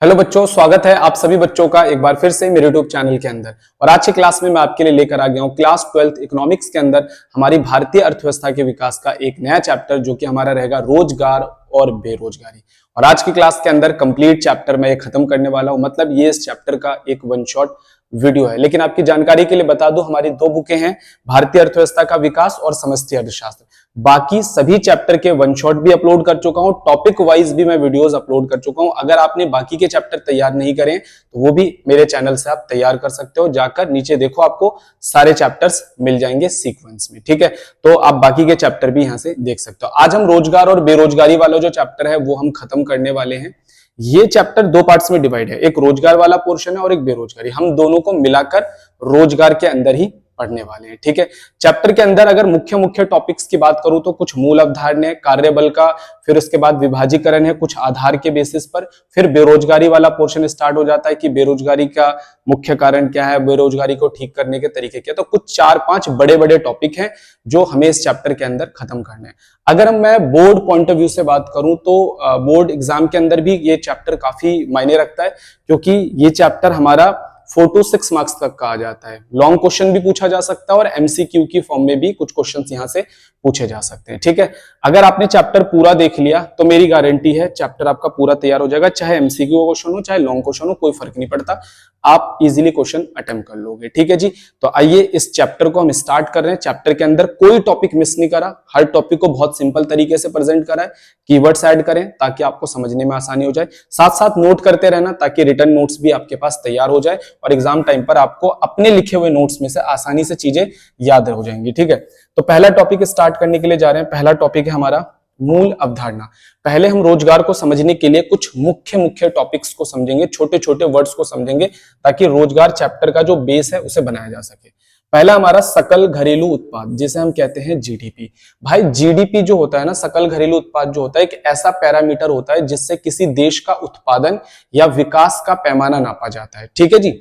Hello बच्चों, स्वागत है आप सभी बच्चों का एक बार फिर से मेरे यूट्यूब चैनल के अंदर। और आज की क्लास में मैं आपके लिए लेकर आ गया हूं क्लास 12th इकोनॉमिक्स के अंदर हमारी भारतीय अर्थव्यवस्था के विकास का एक नया चैप्टर, जो कि हमारा रहेगा रोजगार और बेरोजगारी। और आज की क्लास के अंदर कंप्लीट चैप्टर मैं ये खत्म करने वाला हूं, मतलब ये इस चैप्टर का एक वन शॉट वीडियो है। लेकिन आपकी जानकारी के लिए बता दूं, हमारी दो बुकें हैं, भारतीय अर्थव्यवस्था का विकास और समष्टि अर्थशास्त्र। बाकी सभी चैप्टर के वन शॉट भी अपलोड कर चुका हूं, टॉपिक वाइज भी मैं वीडियोस अपलोड कर चुका हूं। अगर आपने बाकी के चैप्टर तैयार नहीं करें तो वो भी मेरे चैनल से आप तैयार कर सकते हो। जाकर नीचे देखो, आपको सारे चैप्टर्स मिल जाएंगे सीक्वेंस में, ठीक है। तो आप बाकी के चैप्टर भी यहां से देख सकते हो। आज हम रोजगार और बेरोजगारी वाला जो चैप्टर है वो हम खत्म करने वाले हैं। ये चैप्टर दो पार्ट्स में डिवाइड है, एक रोजगार वाला पोर्शन है और एक बेरोजगारी। हम दोनों को मिलाकर रोजगार के अंदर ही पढ़ने वाले हैं, ठीक है। चैप्टर के अंदर अगर मुख्य मुख्य टॉपिक्स की बात करूं तो कुछ मूल अवधारणा है, कार्यबल का, फिर उसके बाद विभाजीकरण है कुछ आधार के बेसिस पर, फिर बेरोजगारी वाला पोर्शन स्टार्ट हो जाता है कि बेरोजगारी का मुख्य कारण क्या है, बेरोजगारी को ठीक करने के तरीके क्या। तो कुछ 4-5 बड़े बड़े टॉपिक हैं जो हमें इस चैप्टर के अंदर खत्म करने हैं। अगर मैं बोर्ड पॉइंट ऑफ व्यू से बात करूं तो बोर्ड एग्जाम के अंदर भी ये चैप्टर काफी मायने रखता है, क्योंकि ये चैप्टर हमारा 4 to 6 मार्क्स तक का आ जाता है। लॉन्ग क्वेश्चन भी पूछा जा सकता है और एमसीक्यू की फॉर्म में भी कुछ क्वेश्चंस यहां से पूछे जा सकते हैं, ठीक है। अगर आपने चैप्टर पूरा देख लिया तो मेरी गारंटी है चैप्टर आपका पूरा तैयार हो जाएगा। चाहे एमसीक्यू क्वेश्चन हो चाहे लॉन्ग क्वेश्चन हो, कोई फर्क नहीं पड़ता, आप इजीली क्वेश्चन अटेम्प्ट कर लोगे, ठीक है जी। तो आइए इस चैप्टर को हम स्टार्ट कर रहे हैं। चैप्टर के अंदर कोई टॉपिक मिस नहीं करा, हर टॉपिक को बहुत सिंपल तरीके से प्रेजेंट करा है। कीवर्ड्स ऐड करें ताकि आपको समझने में आसानी हो जाए, साथ साथ नोट करते रहना ताकि रिटर्न नोट्स भी आपके पास तैयार हो जाए और एग्जाम टाइम पर आपको अपने लिखे हुए नोट्स में से आसानी से चीजें याद हो जाएंगी, ठीक है। तो पहला टॉपिक स्टार्ट करने के लिए जा रहे हैं। पहला टॉपिक है हमारा मूल अवधारणा। पहले हम रोजगार को समझने के लिए कुछ मुख्य मुख्य टॉपिक्स को समझेंगे, छोटे छोटे वर्ड्स को समझेंगे ताकि रोजगार चैप्टर का जो बेस है उसे बनाया जा सके। पहला हमारा सकल घरेलू उत्पाद, जिसे हम कहते हैं जीडीपी। भाई जीडीपी जो होता है ना, सकल घरेलू उत्पाद जो होता है, एक ऐसा पैरामीटर होता है जिससे किसी देश का उत्पादन या विकास का पैमाना नापा जाता है, ठीक है जी।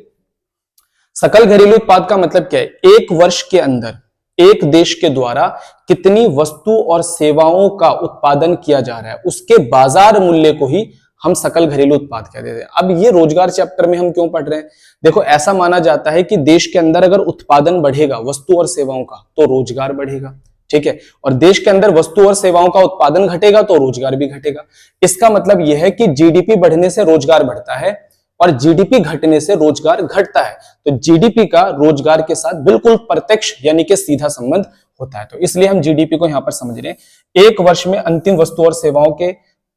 सकल घरेलू उत्पाद का मतलब क्या है? एक वर्ष के अंदर एक देश के द्वारा कितनी वस्तु और सेवाओं का उत्पादन किया जा रहा है, उसके बाजार मूल्य को ही हम सकल घरेलू उत्पाद कहते हैं। अब ये रोजगार चैप्टर में हम क्यों पढ़ रहे हैं? देखो, ऐसा माना जाता है कि देश के अंदर अगर उत्पादन बढ़ेगा वस्तु और सेवाओं का तो रोजगार बढ़ेगा, ठीक है। और देश के अंदर वस्तु और सेवाओं का उत्पादन घटेगा तो रोजगार भी घटेगा। इसका मतलब यह है कि जीडीपी बढ़ने से रोजगार बढ़ता है और जीडीपी घटने से रोजगार घटता है। तो जीडीपी का रोजगार के साथ बिल्कुल प्रत्यक्ष यानी कि सीधा संबंध होता है। तो इसलिए हम जीडीपी को यहां पर समझ रहे हैं। एक वर्ष में अंतिम वस्तु और सेवाओं के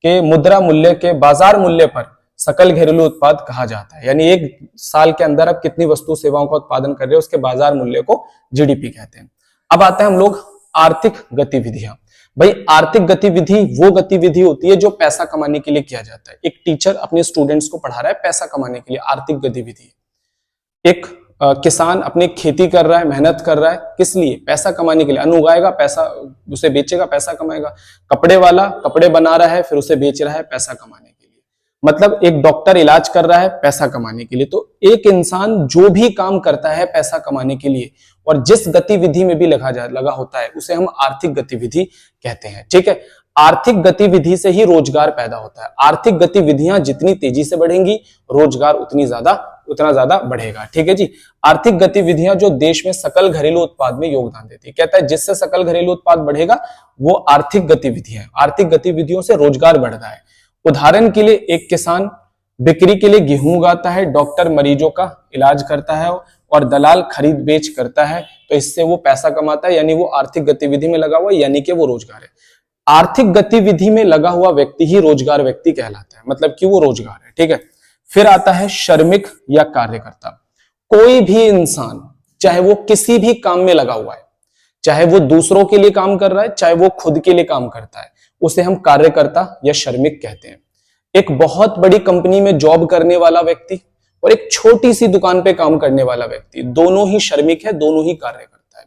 मुद्रा मूल्य के बाजार मूल्य पर सकल घरेलू उत्पाद कहा जाता है। यानी एक साल के अंदर आप कितनी वस्तु सेवाओं का उत्पादन कर रहे हो उसके बाजार मूल्य को जीडीपी कहते हैं। अब आते हैं हम लोग आर्थिक गतिविधियां। भाई आर्थिक गतिविधि वो गतिविधि होती है जो पैसा कमाने के लिए किया जाता है। एक टीचर अपने स्टूडेंट्स को पढ़ा रहा है पैसा कमाने के लिए, आर्थिक गतिविधि। एक किसान अपनी खेती कर रहा है, मेहनत कर रहा है, किस लिए? पैसा कमाने के लिए। अन्न उगाएगा, पैसा उसे बेचेगा, पैसा कमाएगा। कपड़े वाला कपड़े बना रहा है, फिर उसे बेच रहा है पैसा कमाने के लिए। मतलब एक डॉक्टर इलाज कर रहा है पैसा कमाने के लिए। तो एक इंसान जो भी काम करता है पैसा कमाने के लिए और जिस गतिविधि में भी लगा होता है उसे हम आर्थिक गतिविधि कहते हैं, ठीक है। आर्थिक गतिविधि से ही रोजगार पैदा होता है। आर्थिक गतिविधियां जितनी तेजी से बढ़ेंगी रोजगार उतना ज्यादा बढ़ेगा, ठीक है जी। आर्थिक गतिविधियां जो देश में सकल घरेलू उत्पाद में योगदान देती है, कहता है जिससे सकल घरेलू उत्पाद बढ़ेगा वो आर्थिक गतिविधियां। आर्थिक गतिविधियों से रोजगार बढ़ता है। उदाहरण के लिए एक किसान बिक्री के लिए गेहूं उगाता है, डॉक्टर मरीजों का इलाज करता है और दलाल खरीद बेच करता है, तो इससे वो पैसा कमाता है, यानी वो आर्थिक गतिविधि में लगा हुआ है, यानी कि वो रोजगार है। आर्थिक गतिविधि में लगा हुआ व्यक्ति ही रोजगार व्यक्ति कहलाता है, मतलब कि वो रोजगार है, ठीक है। फिर आता है श्रमिक या कार्यकर्ता। कोई भी इंसान चाहे वो किसी भी काम में लगा हुआ है, चाहे वो दूसरों के लिए काम कर रहा है चाहे वो खुद के लिए काम करता है, उसे हम कार्यकर्ता या श्रमिक कहते हैं। एक बहुत बड़ी कंपनी में जॉब करने वाला व्यक्ति और एक छोटी सी दुकान पे काम करने वाला व्यक्ति, दोनों ही श्रमिक है, दोनों ही कार्यकर्ता है।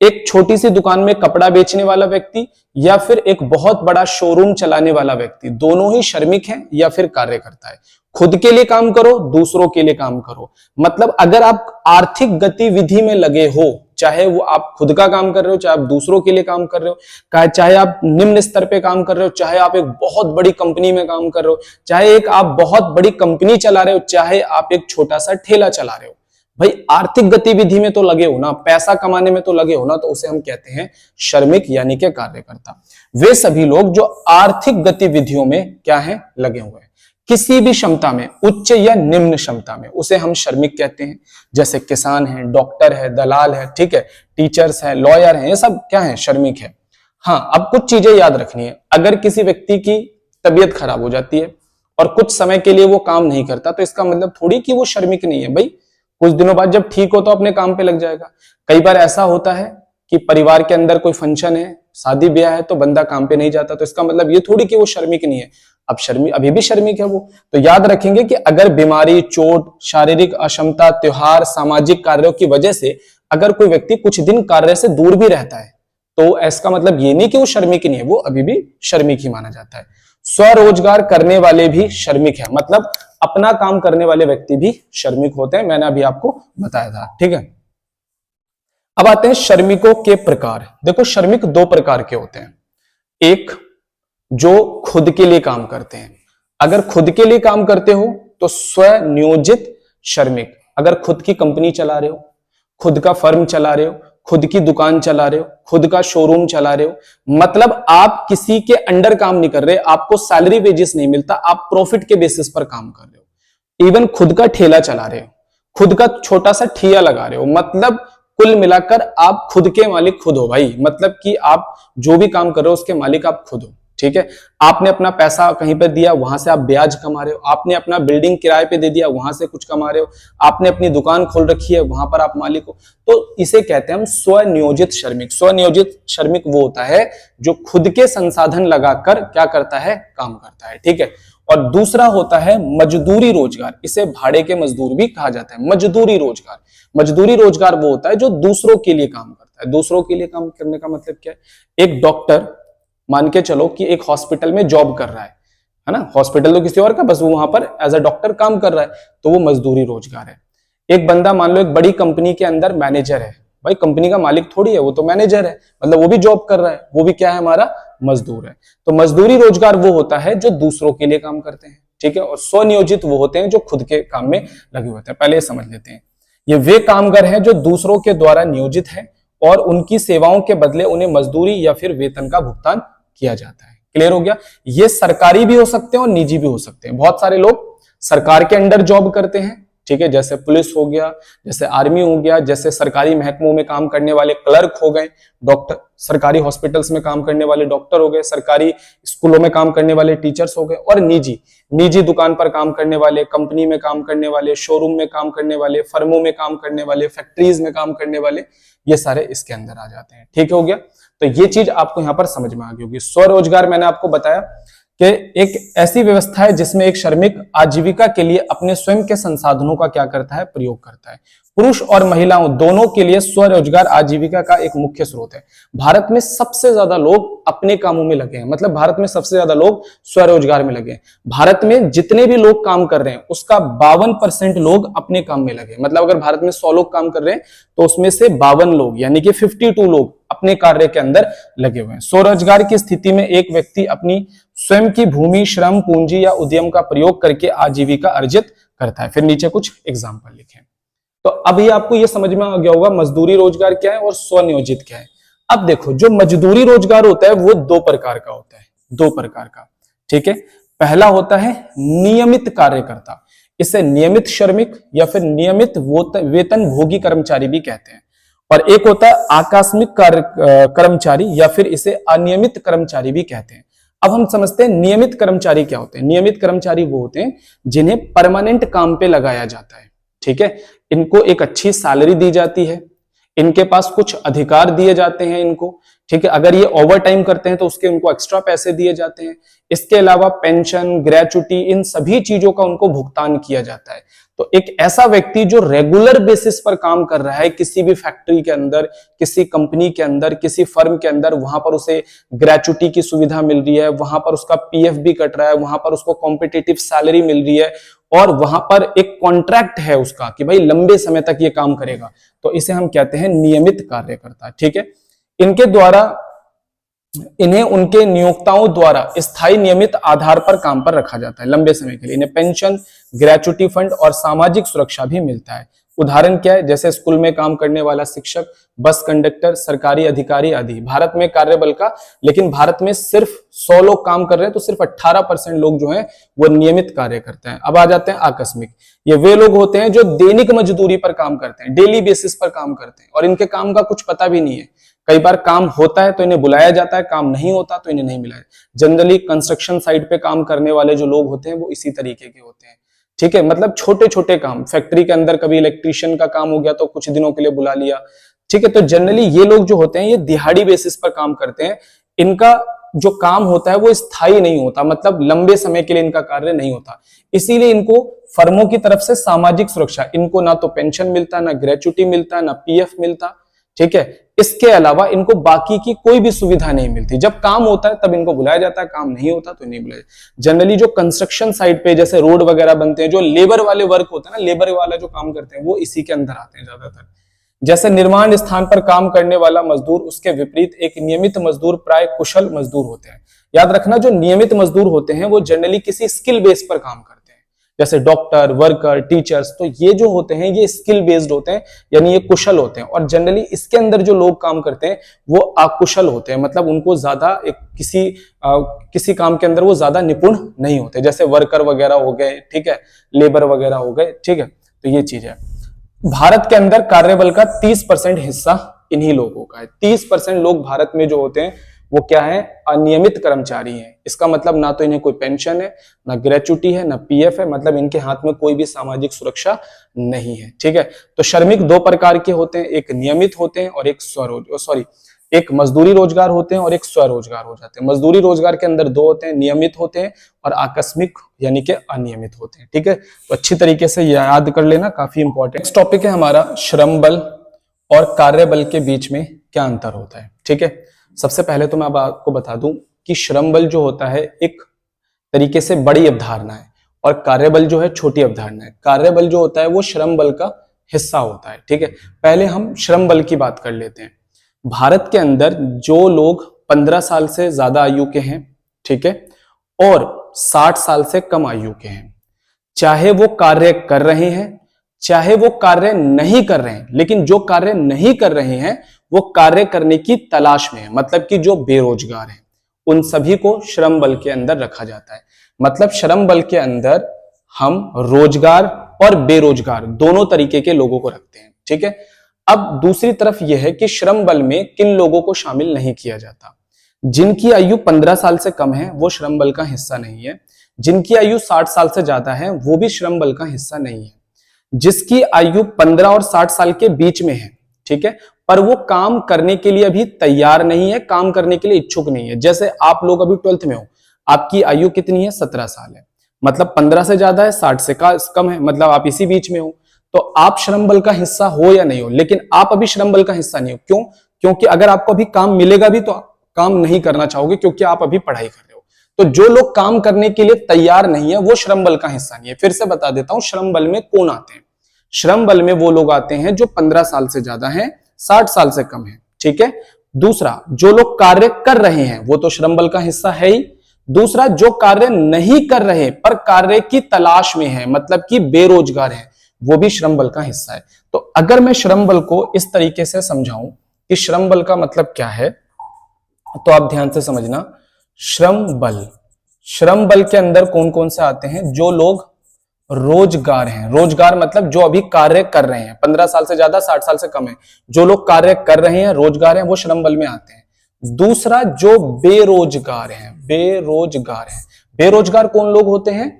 एक छोटी सी दुकान में कपड़ा बेचने वाला व्यक्ति या फिर एक बहुत बड़ा शोरूम चलाने वाला व्यक्ति, दोनों ही श्रमिक है या फिर कार्यकर्ता है। खुद के लिए काम करो, दूसरों के लिए काम करो। मतलब अगर आप आर्थिक गतिविधि में लगे हो चाहे वो आप खुद का काम कर रहे हो, चाहे आप दूसरों के लिए काम कर रहे हो, चाहे आप निम्न स्तर पे काम कर रहे हो, चाहे आप एक बहुत बड़ी कंपनी में काम कर रहे हो, चाहे एक आप बहुत बड़ी कंपनी चला रहे हो, चाहे आप एक छोटा सा ठेला चला रहे हो, भाई आर्थिक गतिविधि में तो लगे हो ना, पैसा कमाने में तो लगे हो ना, तो उसे हम कहते हैं श्रमिक यानी कि कार्यकर्ता। वे सभी लोग जो आर्थिक गतिविधियों में क्या है, लगे हुए हैं, किसी भी क्षमता में, उच्च या निम्न क्षमता में, उसे हम श्रमिक कहते हैं। जैसे किसान है, डॉक्टर है, दलाल है, ठीक है, टीचर्स है, लॉयर है, ये सब क्या है, श्रमिक है। हाँ, अब कुछ चीजें याद रखनी है। अगर किसी व्यक्ति की तबीयत खराब हो जाती है और कुछ समय के लिए वो काम नहीं करता, तो इसका मतलब थोड़ी कि वो श्रमिक नहीं है। भाई कुछ दिनों बाद जब ठीक हो तो अपने काम पे लग जाएगा। कई बार ऐसा होता है कि परिवार के अंदर कोई फंक्शन है, शादी ब्याह है, तो बंदा काम पे नहीं जाता, तो इसका मतलब ये थोड़ी कि वो श्रमिक नहीं है। अब श्रमिक अभी भी श्रमिक है वो। तो याद रखेंगे कि अगर बीमारी, चोट, शारीरिक अक्षमता, त्योहार, सामाजिक कार्यों की वजह से अगर कोई व्यक्ति कुछ दिन कार्य से दूर भी रहता है, तो इसका मतलब ये नहीं कि वो श्रमिक नहीं है, वो अभी भी श्रमिक ही माना जाता है। स्वरोजगार करने वाले भी श्रमिक है, मतलब अपना काम करने वाले व्यक्ति भी श्रमिक होते हैं, मैंने अभी आपको बताया था, ठीक है। अब आते हैं श्रमिकों के प्रकार। देखो श्रमिक दो प्रकार के होते हैं। एक जो खुद के लिए काम करते हैं, अगर खुद के लिए काम करते हो तो स्वनियोजित श्रमिक। अगर खुद की कंपनी चला रहे हो, खुद का फर्म चला रहे हो, खुद की दुकान चला रहे हो, खुद का शोरूम चला रहे हो, मतलब आप किसी के अंडर काम नहीं कर रहे, आपको सैलरी वेजेस नहीं मिलता, आप प्रॉफिट के बेसिस पर काम कर रहे हो। इवन खुद का ठेला चला रहे हो, खुद का छोटा सा ठिया लगा रहे हो, मतलब कुल मिलाकर आप खुद के मालिक खुद हो भाई। मतलब कि आप जो भी काम कर रहे हो उसके मालिक आप खुद हो, ठीक है। आपने अपना पैसा कहीं पर दिया, वहां से आप ब्याज कमा रहे हो, आपने अपना बिल्डिंग किराए पे दे दिया, वहां से कुछ कमा रहे हो, आपने अपनी दुकान खोल रखी है, वहां पर आप मालिक हो। तो इसे कहते हैं हम स्वनियोजित श्रमिक। स्वनियोजित श्रमिक वो होता है जो खुद के संसाधन लगाकर क्या करता है, काम करता है, ठीक है। और दूसरा होता है मजदूरी रोजगार, इसे भाड़े के मजदूर भी कहा जाता है। मजदूरी रोजगार, मजदूरी रोजगार वो होता है जो दूसरों के लिए काम करता है। दूसरों के लिए काम करने का मतलब क्या है, एक डॉक्टर मान के चलो कि एक हॉस्पिटल में जॉब कर रहा है ना, हॉस्पिटल तो किसी और का, बस वो वहां पर एज अ डॉक्टर काम कर रहा है, तो वो मजदूरी रोजगार है। एक बंदा मान लो एक बड़ी कंपनी के अंदर मैनेजर है, भाई कंपनी का मालिक थोड़ी है, वो तो मैनेजर है, मतलब वो भी जॉब कर रहा है, वो भी क्या है, हमारा मजदूर है। तो मजदूरी रोजगार वो होता है जो दूसरों के लिए काम करते हैं, ठीक है। और स्वनियोजित वो होते हैं जो खुद के काम में लगे होते हैं। पहले समझ लेते हैं, ये वे कामगार हैं जो दूसरों के द्वारा नियोजित है और उनकी सेवाओं के बदले उन्हें मजदूरी या फिर वेतन का भुगतान किया जाता है। क्लियर हो गया। ये सरकारी भी हो सकते हैं और निजी भी हो सकते हैं। बहुत सारे लोग सरकार के अंडर जॉब करते हैं, ठीक है, जैसे पुलिस हो गया, जैसे आर्मी हो गया, जैसे सरकारी महकमों में काम करने वाले क्लर्क हो गए, डॉक्टर, सरकारी हॉस्पिटल्स में काम करने वाले डॉक्टर हो गए, सरकारी स्कूलों में काम करने वाले टीचर्स हो गए, और निजी, निजी दुकान पर काम करने वाले, कंपनी में काम करने वाले, शोरूम में काम करने वाले, फर्मों में काम करने वाले, फैक्ट्रीज में काम करने वाले, ये सारे इसके अंदर आ जाते हैं, ठीक हो गया। तो ये चीज आपको यहां पर समझ में आ गई होगी। स्वरोजगार मैंने आपको बताया कि एक ऐसी व्यवस्था है जिसमें एक श्रमिक आजीविका के लिए अपने स्वयं के संसाधनों का क्या करता है, प्रयोग करता है। पुरुष और महिलाओं दोनों के लिए स्वरोजगार आजीविका का एक मुख्य स्रोत है। भारत में सबसे ज्यादा लोग अपने कामों में लगे हैं, मतलब भारत में सबसे ज्यादा लोग स्वरोजगार में लगे हैं। भारत में जितने भी लोग काम कर रहे हैं उसका 52% लोग अपने काम में लगे हैं। मतलब अगर भारत में 100 लोग काम कर रहे हैं तो उसमें से 52 लोग यानी कि 52 लोग अपने कार्य के अंदर लगे हुए हैं। स्वरोजगार की स्थिति में एक व्यक्ति अपनी स्वयं की भूमि, श्रम, पूंजी या उद्यम का प्रयोग करके आजीविका अर्जित करता है। फिर नीचे कुछ एग्जाम्पल लिखे। तो अभी आपको यह समझ में आ गया होगा मजदूरी रोजगार क्या है और स्वनियोजित क्या है। अब देखो, जो मजदूरी रोजगार होता है वो दो प्रकार का होता है, दो प्रकार का, ठीक है। पहला होता है नियमित कार्यकर्ता, इसे नियमित श्रमिक या फिर नियमित वेतन भोगी कर्मचारी भी कहते हैं। और एक होता है आकस्मिक कर्मचारी या फिर इसे अनियमित कर्मचारी भी कहते हैं। अब हम समझते हैं नियमित कर्मचारी क्या होते हैं। नियमित कर्मचारी वो होते हैं जिन्हें परमानेंट काम पे लगाया जाता है, ठीक है। इनको एक अच्छी सैलरी दी जाती है, इनके पास कुछ अधिकार दिए जाते हैं इनको, ठीक है। अगर ये ओवर टाइम करते हैं तो उसके उनको एक्स्ट्रा पैसे दिए जाते हैं। इसके अलावा पेंशन, ग्रेचुटी, इन सभी चीजों का उनको भुगतान किया जाता है। तो एक ऐसा व्यक्ति जो रेगुलर बेसिस पर काम कर रहा है किसी भी फैक्ट्री के अंदर, किसी कंपनी के अंदर, किसी फर्म के अंदर, वहां पर उसे ग्रेचुटी की सुविधा मिल रही है, वहां पर उसका पीएफ भी कट रहा है, वहां पर उसको कॉम्पिटिटिव सैलरी मिल रही है, और वहां पर एक कॉन्ट्रैक्ट है उसका कि भाई लंबे समय तक ये काम करेगा, तो इसे हम कहते हैं नियमित कार्यकर्ता। ठीक है, इनके द्वारा इन्हें उनके नियोक्ताओं द्वारा स्थायी नियमित आधार पर काम पर रखा जाता है लंबे समय के लिए। इन्हें पेंशन, ग्रेचुटी फंड और सामाजिक सुरक्षा भी मिलता है। उदाहरण क्या है, जैसे स्कूल में काम करने वाला शिक्षक, बस कंडक्टर, सरकारी अधिकारी आदि। भारत में कार्यबल का, लेकिन भारत में सिर्फ 100 लोग काम कर रहे हैं तो सिर्फ 18% लोग जो हैं वो नियमित कार्य करते हैं। अब आ जाते हैं आकस्मिक। ये वे लोग होते हैं जो दैनिक मजदूरी पर काम करते हैं, डेली बेसिस पर काम करते हैं और इनके काम का कुछ पता भी नहीं है। कई बार काम होता है तो इन्हें बुलाया जाता है, काम नहीं होता तो इन्हें नहीं बुलाया। जनरली कंस्ट्रक्शन साइट पे काम करने वाले जो लोग होते हैं वो इसी तरीके के होते हैं। ठीक है, मतलब छोटे छोटे काम, फैक्ट्री के अंदर कभी इलेक्ट्रीशियन का काम हो गया तो कुछ दिनों के लिए बुला लिया। ठीक है, तो जनरली ये लोग जो होते हैं ये दिहाड़ी बेसिस पर काम करते हैं। इनका जो काम होता है वो स्थायी नहीं होता, मतलब लंबे समय के लिए इनका कार्य नहीं होता। इसीलिए इनको फर्मों की तरफ से सामाजिक सुरक्षा, इनको ना तो पेंशन मिलता, ना ग्रेचुटी मिलता, ना पीएफ मिलता। ठीक है, इसके अलावा इनको बाकी की कोई भी सुविधा नहीं मिलती। जब काम होता है तब इनको बुलाया जाता है, काम नहीं होता तो नहीं बुलाया जाता। जनरली जो कंस्ट्रक्शन साइट पे जैसे रोड वगैरह बनते हैं, जो लेबर वाले वर्क होता है ना, लेबर वाला जो काम करते हैं वो इसी के अंदर आते हैं ज्यादातर। जैसे निर्माण स्थान पर काम करने वाला मजदूर, उसके विपरीत एक नियमित मजदूर प्राय कुशल मजदूर होते हैं। याद रखना, जो नियमित मजदूर होते हैं वो जनरली किसी स्किल बेस पर काम करते हैं, जैसे डॉक्टर, वर्कर, टीचर्स। तो ये जो होते हैं ये स्किल बेस्ड होते हैं, यानी ये कुशल होते हैं। और जनरली इसके अंदर जो लोग काम करते हैं वो अकुशल होते हैं, मतलब उनको ज्यादा किसी काम के अंदर वो ज्यादा निपुण नहीं होते, जैसे वर्कर वगैरह हो गए, ठीक है, लेबर वगैरह हो गए। ठीक है, तो ये चीज है। भारत के अंदर कार्यबल का 30% हिस्सा इन्हीं लोगों का है। 30% लोग भारत में जो होते हैं वो क्या है, अनियमित कर्मचारी हैं। इसका मतलब ना तो इन्हें कोई पेंशन है, ना ग्रेचुटी है, ना पीएफ है, मतलब इनके हाथ में कोई भी सामाजिक सुरक्षा नहीं है। ठीक है, तो श्रमिक दो प्रकार के होते हैं, एक नियमित होते हैं और एक मजदूरी रोजगार होते हैं और एक स्वरोजगार हो जाते हैं। मजदूरी रोजगार के अंदर दो होते हैं, नियमित होते हैं और आकस्मिक यानी कि अनियमित होते हैं। ठीक है, तो अच्छी तरीके से याद कर लेना, काफी इंपॉर्टेंट। नेक्स्ट टॉपिक है हमारा श्रम बल और कार्यबल के बीच में क्या अंतर होता है। ठीक है, सबसे पहले तो मैं अब आपको बता दूं कि श्रम बल जो होता है एक तरीके से बड़ी अवधारणा है और कार्यबल जो है छोटी अवधारणा है। कार्यबल जो होता है वो श्रम बल का हिस्सा होता है। ठीक है, पहले हम श्रम बल की बात कर लेते हैं। भारत के अंदर जो लोग 15 साल से ज्यादा आयु के हैं, ठीक है, और 60 साल से कम आयु के हैं, चाहे वो कार्य कर रहे हैं चाहे वो कार्य नहीं कर रहे हैं, लेकिन जो कार्य नहीं कर रहे हैं वो कार्य करने की तलाश में है, मतलब कि जो बेरोजगार हैं, उन सभी को श्रम बल के अंदर रखा जाता है। मतलब श्रम बल के अंदर हम रोजगार और बेरोजगार दोनों तरीके के लोगों को रखते हैं। ठीक है, अब दूसरी तरफ यह है कि श्रम बल में किन लोगों को शामिल नहीं किया जाता। जिनकी आयु 15 साल से कम है वो श्रम बल का हिस्सा नहीं है। जिनकी आयु 60 साल से ज्यादा है वो भी श्रम बल का हिस्सा नहीं है। जिसकी आयु 15 और 60 साल के बीच में है, ठीक है, पर वो काम करने के लिए अभी तैयार नहीं है, काम करने के लिए इच्छुक नहीं है। जैसे आप लोग अभी 12th में हो, आपकी आयु कितनी है, 17 साल है, मतलब 15 से ज्यादा है, 60 से कम है, मतलब आप इसी बीच में हो। तो आप श्रम बल का हिस्सा हो या नहीं हो, लेकिन आप अभी श्रम बल का हिस्सा नहीं हो। क्यों? क्योंकि अगर आपको अभी काम मिलेगा भी तो काम नहीं करना चाहोगे, क्योंकि आप अभी पढ़ाई कर रहे हो। तो जो लोग काम करने के लिए तैयार नहीं है वो श्रम बल का हिस्सा नहीं है। फिर से बता देता हूं, श्रम बल में कौन आते हैं। श्रम बल में वो लोग आते हैं जो 15 साल से ज्यादा हैं, 60 साल से कम है। ठीक है, दूसरा, जो लोग कार्य कर रहे हैं वो तो श्रम बल का हिस्सा है ही। दूसरा, जो कार्य नहीं कर रहे पर कार्य की तलाश में है, मतलब कि बेरोजगार है, वो भी श्रम बल का हिस्सा है। तो अगर मैं श्रम बल को इस तरीके से समझाऊं कि श्रम बल का मतलब क्या है, तो आप ध्यान से समझना। श्रम बल के अंदर कौन कौन से आते हैं? जो लोग रोजगार हैं, रोजगार मतलब जो अभी कार्य कर रहे हैं, 15 साल से ज्यादा, 60 साल से कम है, जो लोग कार्य कर रहे हैं, रोजगार हैं, वो श्रम बल में आते हैं। दूसरा, जो बेरोजगार हैं, बेरोजगार कौन लोग होते हैं?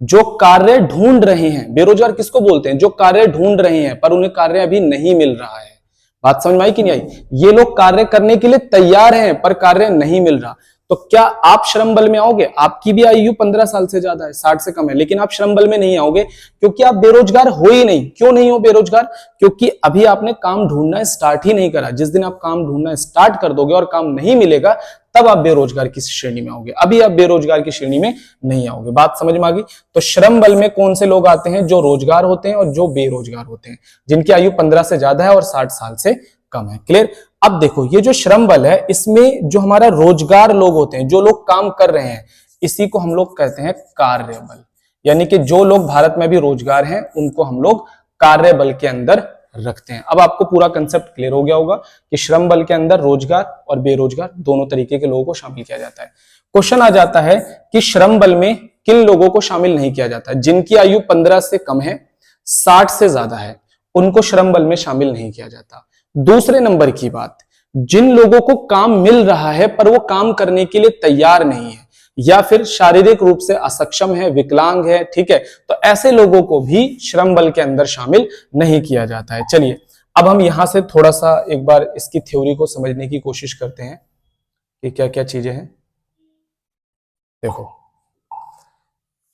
जो कार्य ढूंढ रहे हैं। बेरोजगार किसको बोलते हैं? जो कार्य ढूंढ रहे हैं पर उन्हें कार्य अभी नहीं मिल रहा है। बात समझ में आई कि नहीं आई? ये लोग कार्य करने के लिए तैयार हैं पर कार्य नहीं मिल रहा। तो क्या आप श्रम बल में आओगे? आपकी भी आयु 15 साल से ज्यादा है, 60 से कम है, लेकिन आप श्रम बल में नहीं आओगे क्योंकि आप बेरोजगार हो ही नहीं। क्यों नहीं हो बेरोजगार? क्योंकि अभी आपने काम ढूंढना स्टार्ट ही नहीं करा। जिस दिन आप काम ढूंढना स्टार्ट कर दोगे और काम नहीं मिलेगा, तब आप बेरोजगार की श्रेणी में आओगे, अभी आप बेरोजगार की श्रेणी में नहीं आओगे। बात समझ में आ गई? तो श्रम बल में कौन से लोग आते हैं? जो रोजगार होते हैं और जो बेरोजगार होते हैं, जिनकी आयु 15 से ज्यादा है और 60 साल से कम है। क्लियर? अब देखो, ये जो श्रम बल है, इसमें जो हमारा रोजगार लोग होते हैं, जो लोग काम कर रहे हैं, इसी को हम लोग कहते हैं कार्यबल। यानी कि जो लोग भारत में भी रोजगार हैं, उनको हम लोग कार्यबल के अंदर रखते हैं। अब आपको पूरा कंसेप्ट क्लियर हो गया होगा कि श्रम बल के अंदर रोजगार और बेरोजगार दोनों तरीके के लोगों को शामिल किया जाता है। क्वेश्चन आ जाता है कि श्रम बल में किन लोगों को शामिल नहीं किया जाता? जिनकी आयु 15 से कम है, 60 से ज्यादा है, उनको श्रम बल में शामिल नहीं किया जाता। दूसरे नंबर की बात, जिन लोगों को काम मिल रहा है पर वो काम करने के लिए तैयार नहीं है, या फिर शारीरिक रूप से असक्षम है, विकलांग है, ठीक है, तो ऐसे लोगों को भी श्रम बल के अंदर शामिल नहीं किया जाता है। चलिए, अब हम यहां से थोड़ा सा एक बार इसकी थ्योरी को समझने की कोशिश करते हैं कि क्या क्या चीजें हैं। देखो,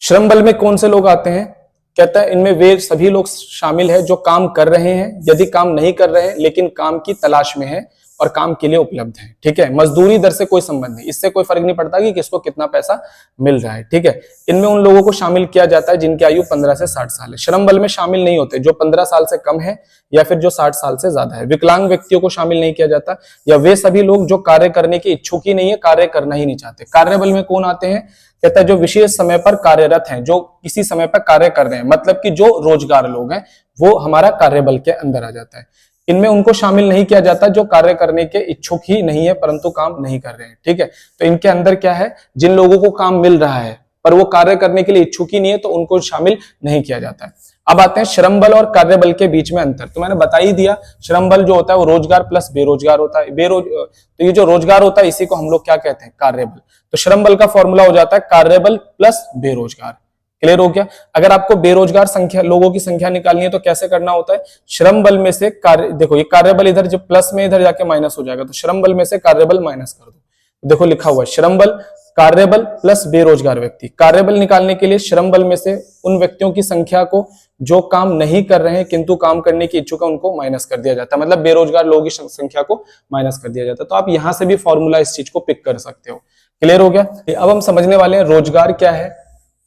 श्रम बल में कौन से लोग आते हैं? कहता है इनमें वे सभी लोग शामिल है जो काम कर रहे हैं, यदि काम नहीं कर रहे हैं लेकिन काम की तलाश में है और काम के लिए उपलब्ध है। ठीक है, मजदूरी दर से कोई संबंध नहीं, इससे कोई फर्क नहीं पड़ता कि किसको कितना पैसा मिल रहा है। ठीक है, इनमें उन लोगों को शामिल किया जाता है जिनकी आयु 15 से 60 साल है। श्रम बल में शामिल नहीं होते जो 15 साल से कम है या फिर जो 60 साल से ज्यादा है। विकलांग व्यक्तियों को शामिल नहीं किया जाता, या वे सभी लोग जो कार्य करने के इच्छुक ही नहीं है, कार्य करना ही नहीं चाहते। कार्यबल में कौन आते हैं? कहता है जो विशेष समय पर कार्यरत हैं, जो किसी समय पर कार्य कर रहे हैं, मतलब कि जो रोजगार लोग हैं, वो हमारा कार्यबल के अंदर आ जाता है। इनमें उनको शामिल नहीं किया जाता जो कार्य करने के इच्छुक ही नहीं है परंतु काम नहीं कर रहे हैं। ठीक है, तो इनके अंदर क्या है? जिन लोगों को काम मिल रहा है पर वो कार्य करने के लिए इच्छुक ही नहीं है, तो उनको शामिल नहीं किया जाता है। अब आते हैं श्रम बल और कार्यबल के बीच में अंतर। तो मैंने बता ही दिया, श्रम बल जो होता है वो रोजगार प्लस बेरोजगार होता है। तो ये जो रोजगार होता है इसी को हम लोग क्या कहते हैं? कार्यबल। तो श्रम बल का फॉर्मूला हो जाता है कार्यबल प्लस बेरोजगार। क्लियर हो गया? अगर आपको बेरोजगार संख्या लोगों की संख्या निकालनी है तो कैसे करना होता है? श्रम बल में से कार्य, देखो ये कार्यबल इधर जब प्लस में इधर जाके माइनस हो जाएगा, तो श्रम बल में से कार्यबल माइनस कर दो। देखो लिखा हुआ है श्रम बल, कार्यबल प्लस बेरोजगार व्यक्ति। कार्यबल निकालने के लिए श्रम बल में से उन व्यक्तियों की संख्या को जो काम नहीं कर रहे हैं किंतु काम करने की इच्छुक है उनको माइनस कर दिया जाता है, मतलब बेरोजगार लोगों की संख्या को माइनस कर दिया जाता है। तो आप यहां से भी फॉर्मूला इस चीज को पिक कर सकते हो। क्लियर हो गया? अब हम समझने वाले हैं रोजगार क्या है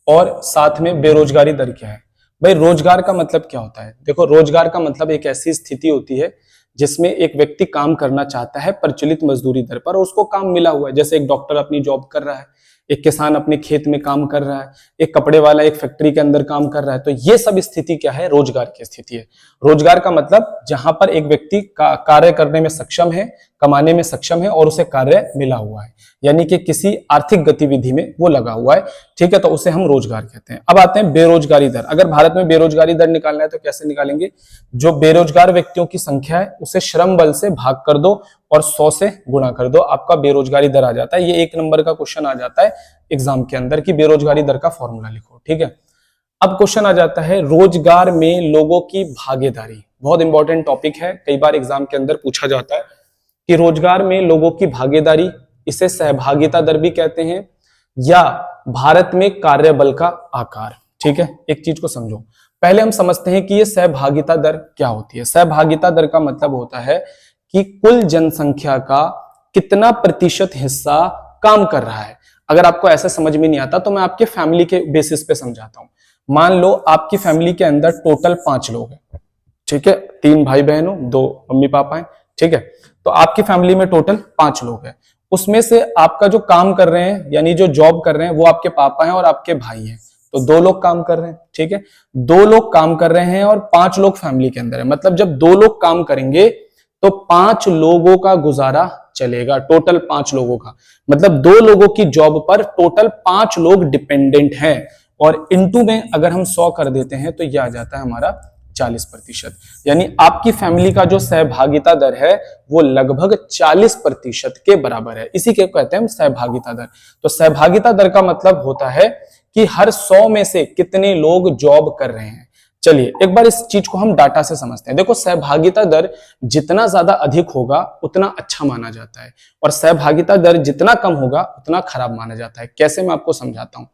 और साथ में बेरोजगारी दर क्या है। भाई रोजगार का मतलब क्या होता है? देखो, रोजगार का मतलब एक ऐसी स्थिति होती है जिसमें एक व्यक्ति काम करना चाहता है प्रचलित मजदूरी दर पर, और उसको काम मिला हुआ है। जैसे एक डॉक्टर अपनी जॉब कर रहा है, एक किसान अपने खेत में काम कर रहा है, एक कपड़े वाला एक फैक्ट्री के अंदर काम कर रहा है। तो ये सब स्थिति क्या है? रोजगार की स्थिति है। रोजगार का मतलब जहां पर एक व्यक्ति कार्य करने में सक्षम है, कमाने में सक्षम है और उसे कार्य मिला हुआ है, यानी कि किसी आर्थिक गतिविधि में वो लगा हुआ है। ठीक है, तो उसे हम रोजगार कहते हैं। अब आते हैं बेरोजगारी दर। अगर भारत में बेरोजगारी दर निकालना है तो कैसे निकालेंगे? जो बेरोजगार व्यक्तियों की संख्या है उसे श्रम बल से भाग कर दो और 100 से गुणा कर दो, आपका बेरोजगारी दर आ जाता है। ये 1 नंबर का क्वेश्चन आ जाता है एग्जाम के अंदर कि बेरोजगारी दर का फॉर्मूला लिखो। ठीक है, अब क्वेश्चन आ जाता है रोजगार में लोगों की भागीदारी। बहुत इंपॉर्टेंट टॉपिक है, कई बार एग्जाम के अंदर पूछा जाता है कि रोजगार में लोगों की भागीदारी, इसे सहभागिता दर भी कहते हैं, या भारत में कार्यबल का आकार। ठीक है, एक चीज को समझो। पहले हम समझते हैं कि ये सहभागिता दर क्या होती है। सहभागिता दर का मतलब होता है कि कुल जनसंख्या का कितना प्रतिशत हिस्सा काम कर रहा है। अगर आपको ऐसा समझ में नहीं आता तो मैं आपके फैमिली के बेसिस पे समझाता हूं। मान लो आपकी फैमिली के अंदर टोटल 5 लोग हैं। ठीक है, 3 भाई बहन हो, 2 मम्मी पापा हैं। ठीक है, तो आपकी फैमिली में टोटल 5 लोग हैं। उसमें से आपका जो काम कर रहे हैं यानी जो जॉब कर रहे हैं वो आपके पापा हैं और आपके भाई हैं, तो 2 लोग काम कर रहे हैं। ठीक है, 2 लोग काम कर रहे हैं और 5 लोग फैमिली के अंदर है। मतलब जब 2 लोग काम करेंगे तो 5 लोगों का गुजारा चलेगा, टोटल 5 लोगों का। मतलब 2 लोगों की जॉब पर टोटल 5 लोग डिपेंडेंट हैं, और इनटू में अगर हम 100 कर देते हैं तो यह आ जाता है हमारा 40%। यानी आपकी फैमिली का जो सहभागिता दर है वो लगभग 40% के बराबर है। इसी के कहते हैं हम सहभागिता दर। तो सहभागिता दर का मतलब होता है कि हर 100 में से कितने लोग जॉब कर रहे हैं। चलिए एक बार इस चीज को हम डाटा से समझते हैं। देखो, सहभागिता दर जितना ज्यादा अधिक होगा उतना अच्छा माना जाता है, और सहभागिता दर जितना कम होगा उतना खराब माना जाता है। कैसे, मैं आपको समझाता हूं।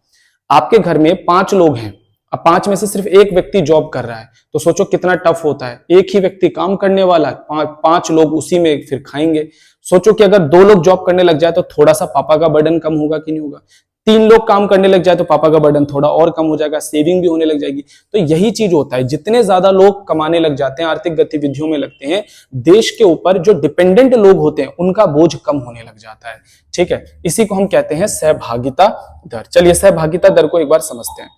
आपके घर में 5 लोग हैं, अब 5 में से सिर्फ एक व्यक्ति जॉब कर रहा है, तो सोचो कितना टफ होता है। एक ही व्यक्ति काम करने वाला, 5 लोग उसी में फिर खाएंगे। सोचो कि अगर 2 लोग जॉब करने लग जाए तो थोड़ा सा पापा का बर्डन कम होगा कि नहीं होगा। 3 लोग काम करने लग जाए तो पापा का बर्डन थोड़ा और कम हो जाएगा, सेविंग भी होने लग जाएगी। तो यही चीज होता है, जितने ज्यादा लोग कमाने लग जाते हैं, आर्थिक गतिविधियों में लगते हैं, देश के ऊपर जो डिपेंडेंट लोग होते हैं उनका बोझ कम होने लग जाता है। ठीक है, इसी को हम कहते हैं सहभागिता दर। चलिए सहभागिता दर को एक बार समझते हैं।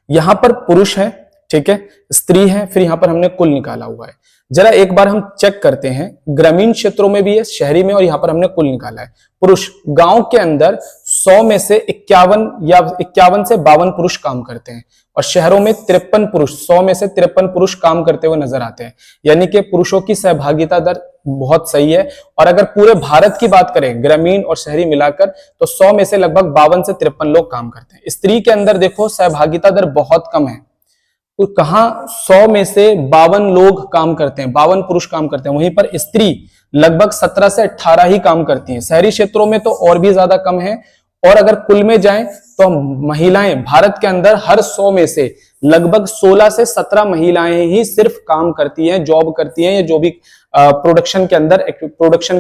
यहां पर पुरुष है, ठीक है, स्त्री है, फिर यहां पर हमने कुल निकाला हुआ है। जरा एक बार हम चेक करते हैं, ग्रामीण क्षेत्रों में भी है, शहरी में, और यहां पर हमने कुल निकाला है। पुरुष गांव के अंदर 100 में से 51 या 51 से 52 पुरुष काम करते हैं, और शहरों में 53 पुरुष, 100 में से 53 पुरुष काम करते हुए नजर आते हैं। यानी कि पुरुषों की सहभागिता दर बहुत सही है। और अगर पूरे भारत की बात करें ग्रामीण और शहरी मिलाकर, तो 100 में से लगभग 52 से 53 लोग काम करते हैं। स्त्री के अंदर देखो सहभागिता दर बहुत कम है, तो कहां 100 में से 52 लोग काम करते हैं, 52 पुरुष काम करते हैं, वहीं पर स्त्री लगभग 17 से 18 ही काम करती हैं। शहरी क्षेत्रों में तो और भी ज्यादा कम है। और अगर कुल में जाएं तो महिलाएं भारत के अंदर हर 100 में से लगभग 16 से 17 महिलाएं ही सिर्फ काम करती हैं, जॉब करती हैं, या जो भी प्रोडक्शन के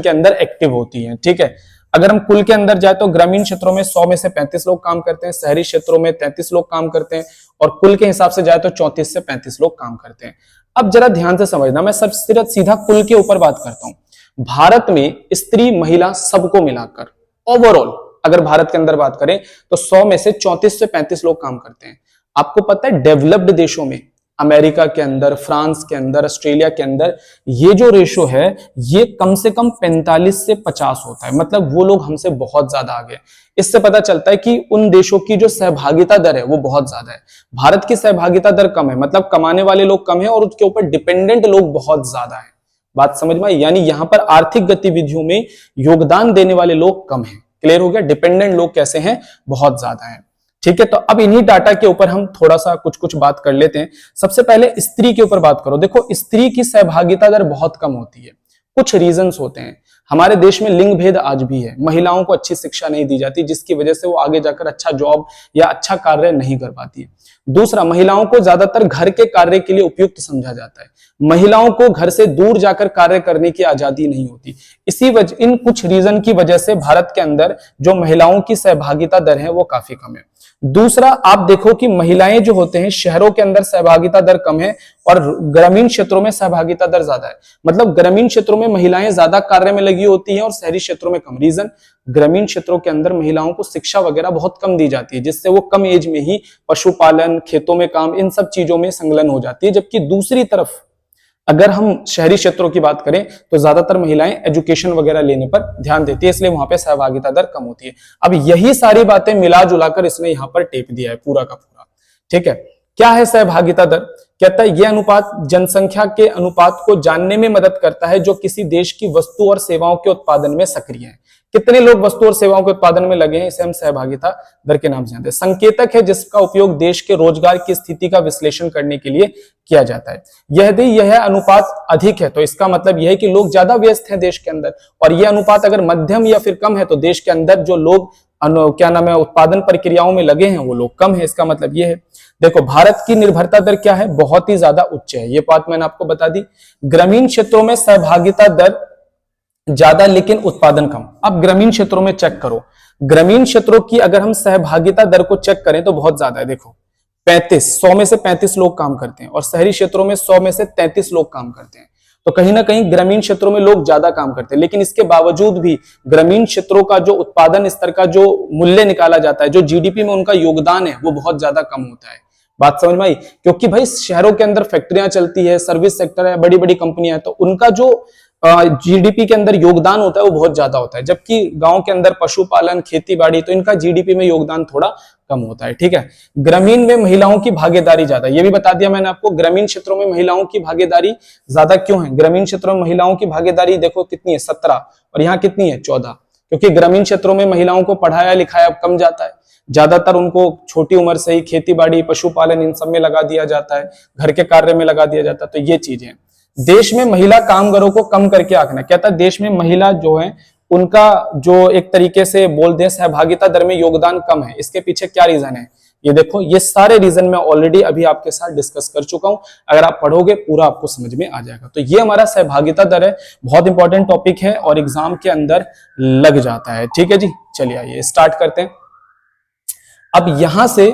अंदर एक्टिव होती हैं। ठीक है, अगर हम कुल के अंदर जाए तो ग्रामीण क्षेत्रों में 100 में से 35 लोग काम करते हैं, शहरी क्षेत्रों में 33 लोग काम करते हैं, और कुल के हिसाब से जाए तो 34 से 35 लोग काम करते हैं। अब जरा ध्यान से समझना, मैं सब सीधा कुल के ऊपर बात करता हूं। भारत में स्त्री महिला सबको मिलाकर ओवरऑल अगर भारत के अंदर बात करें तो 100 में से 34 से 35 लोग काम करते हैं। आपको पता है डेवलप्ड देशों में, अमेरिका के अंदर, फ्रांस के अंदर, ऑस्ट्रेलिया के अंदर, ये जो रेशो है ये कम से कम 45 से 50 होता है। मतलब वो लोग हमसे बहुत ज्यादा आगे। इससे पता चलता है कि उन देशों की जो सहभागिता दर है वो बहुत ज्यादा है। भारत की सहभागिता दर कम है, मतलब कमाने वाले लोग कम है और उसके ऊपर डिपेंडेंट लोग बहुत ज्यादा है। बात समझ में आई? यानी यहां पर आर्थिक गतिविधियों में योगदान देने वाले लोग कम है। क्लियर हो गया? डिपेंडेंट लोग कैसे हैं? बहुत ज्यादा है। ठीक है, तो अब इन्हीं डाटा के ऊपर हम थोड़ा सा कुछ बात कर लेते हैं। सबसे पहले स्त्री के ऊपर बात करो। देखो स्त्री की सहभागिता दर बहुत कम होती है। कुछ रीजंस होते हैं। हमारे देश में लिंग भेद आज भी है, महिलाओं को अच्छी शिक्षा नहीं दी जाती, जिसकी वजह से वो आगे जाकर अच्छा जॉब या अच्छा कार्य नहीं कर पाती है। दूसरा, महिलाओं को ज्यादातर घर के कार्य के लिए उपयुक्त समझा जाता है। महिलाओं को घर से दूर जाकर कार्य करने की आजादी नहीं होती। इन कुछ रीजन की वजह से भारत के अंदर जो महिलाओं की सहभागिता दर है वो काफी कम है। दूसरा, आप देखो कि महिलाएं जो होते हैं शहरों के अंदर सहभागिता दर कम है और ग्रामीण क्षेत्रों में सहभागिता दर ज्यादा है। मतलब ग्रामीण क्षेत्रों में महिलाएं ज्यादा कार्य में लगी होती हैं और शहरी क्षेत्रों में कम। रीजन, ग्रामीण क्षेत्रों के अंदर महिलाओं को शिक्षा वगैरह बहुत कम दी जाती है, जिससे वो कम एज में ही पशुपालन, खेतों में काम, इन सब चीजों में संलग्न हो जाती है। जबकि दूसरी तरफ अगर हम शहरी क्षेत्रों की बात करें तो ज्यादातर महिलाएं एजुकेशन वगैरह लेने पर ध्यान देती है, इसलिए वहां पे सहभागिता दर कम होती है। अब यही सारी बातें मिला जुलाकर इसने यहां पर टेप दिया है पूरा का पूरा। ठीक है, क्या है सहभागिता दर? कहता है यह अनुपात जनसंख्या के अनुपात को जानने में मदद करता है जो किसी देश की वस्तु और सेवाओं के उत्पादन में सक्रिय है। कितने लोग वस्तु और सेवाओं के उत्पादन में लगे हैं, इसे हम सहभागिता दर के नाम से जानते हैं। संकेतक है जिसका उपयोग देश के रोजगार की स्थिति का विश्लेषण करने के लिए किया जाता है। यदि यह अनुपात अधिक है तो इसका मतलब यह है कि लोग ज्यादा व्यस्त हैं देश के अंदर, और यह अनुपात अगर मध्यम या फिर कम है तो देश के अंदर जो लोग उत्पादन प्रक्रियाओं में लगे हैं वो लोग कम है। इसका मतलब यह है। देखो भारत की निर्भरता दर क्या है? बहुत ही ज्यादा उच्च है। ये बात मैंने आपको बता दी। ग्रामीण क्षेत्रों में सहभागिता दर ज्यादा लेकिन उत्पादन कम। अब ग्रामीण क्षेत्रों में चेक करो, ग्रामीण क्षेत्रों की अगर हम सहभागिता दर को चेक करें तो बहुत ज्यादा है। देखो 100 में से 35 लोग काम करते हैं और शहरी क्षेत्रों में 100 में से 33 लोग काम करते हैं। तो कहीं ना कहीं ग्रामीण क्षेत्रों में लोग ज्यादा काम करते हैं, लेकिन इसके बावजूद भी ग्रामीण क्षेत्रों का जो उत्पादन स्तर का जो मूल्य निकाला जाता है, जो जीडीपी में उनका योगदान है, वो बहुत ज्यादा कम होता है। बात समझ में आई? क्योंकि भाई शहरों के अंदर फैक्ट्रियां चलती है, सर्विस सेक्टर है, बड़ी बड़ी कंपनियां हैं, तो उनका जो जीडीपी के अंदर योगदान होता है वो बहुत ज्यादा होता है। जबकि गांव के अंदर पशुपालन, खेती बाड़ी, तो इनका जीडीपी में योगदान थोड़ा कम होता है। ठीक है, ग्रामीण में महिलाओं की भागीदारी ज्यादा, ये भी बता दिया मैंने आपको। ग्रामीण क्षेत्रों में महिलाओं की भागीदारी ज्यादा क्यों है? ग्रामीण क्षेत्रों में महिलाओं की भागीदारी देखो कितनी है, 17, और यहाँ कितनी है, 14। क्योंकि ग्रामीण क्षेत्रों में महिलाओं को पढ़ाया लिखाया कम जाता है, ज्यादातर उनको छोटी उम्र से ही खेती बाड़ी, पशुपालन, इन सब में लगा दिया जाता है, घर के कार्य में लगा दिया जाता है। तो ये चीजें, देश में महिला कामगारों को कम करके आंकना। कहता है देश में महिला जो है उनका जो एक तरीके से बोल दें सहभागिता दर में योगदान कम है। इसके पीछे क्या रीजन है? ये देखो, ये सारे रीजन मैं ऑलरेडी अभी आपके साथ डिस्कस कर चुका हूं, अगर आप पढ़ोगे पूरा आपको समझ में आ जाएगा। तो ये हमारा सहभागिता दर है, बहुत इंपॉर्टेंट टॉपिक है और एग्जाम के अंदर लग जाता है। ठीक है जी, चलिए आइए स्टार्ट करते हैं। अब यहां से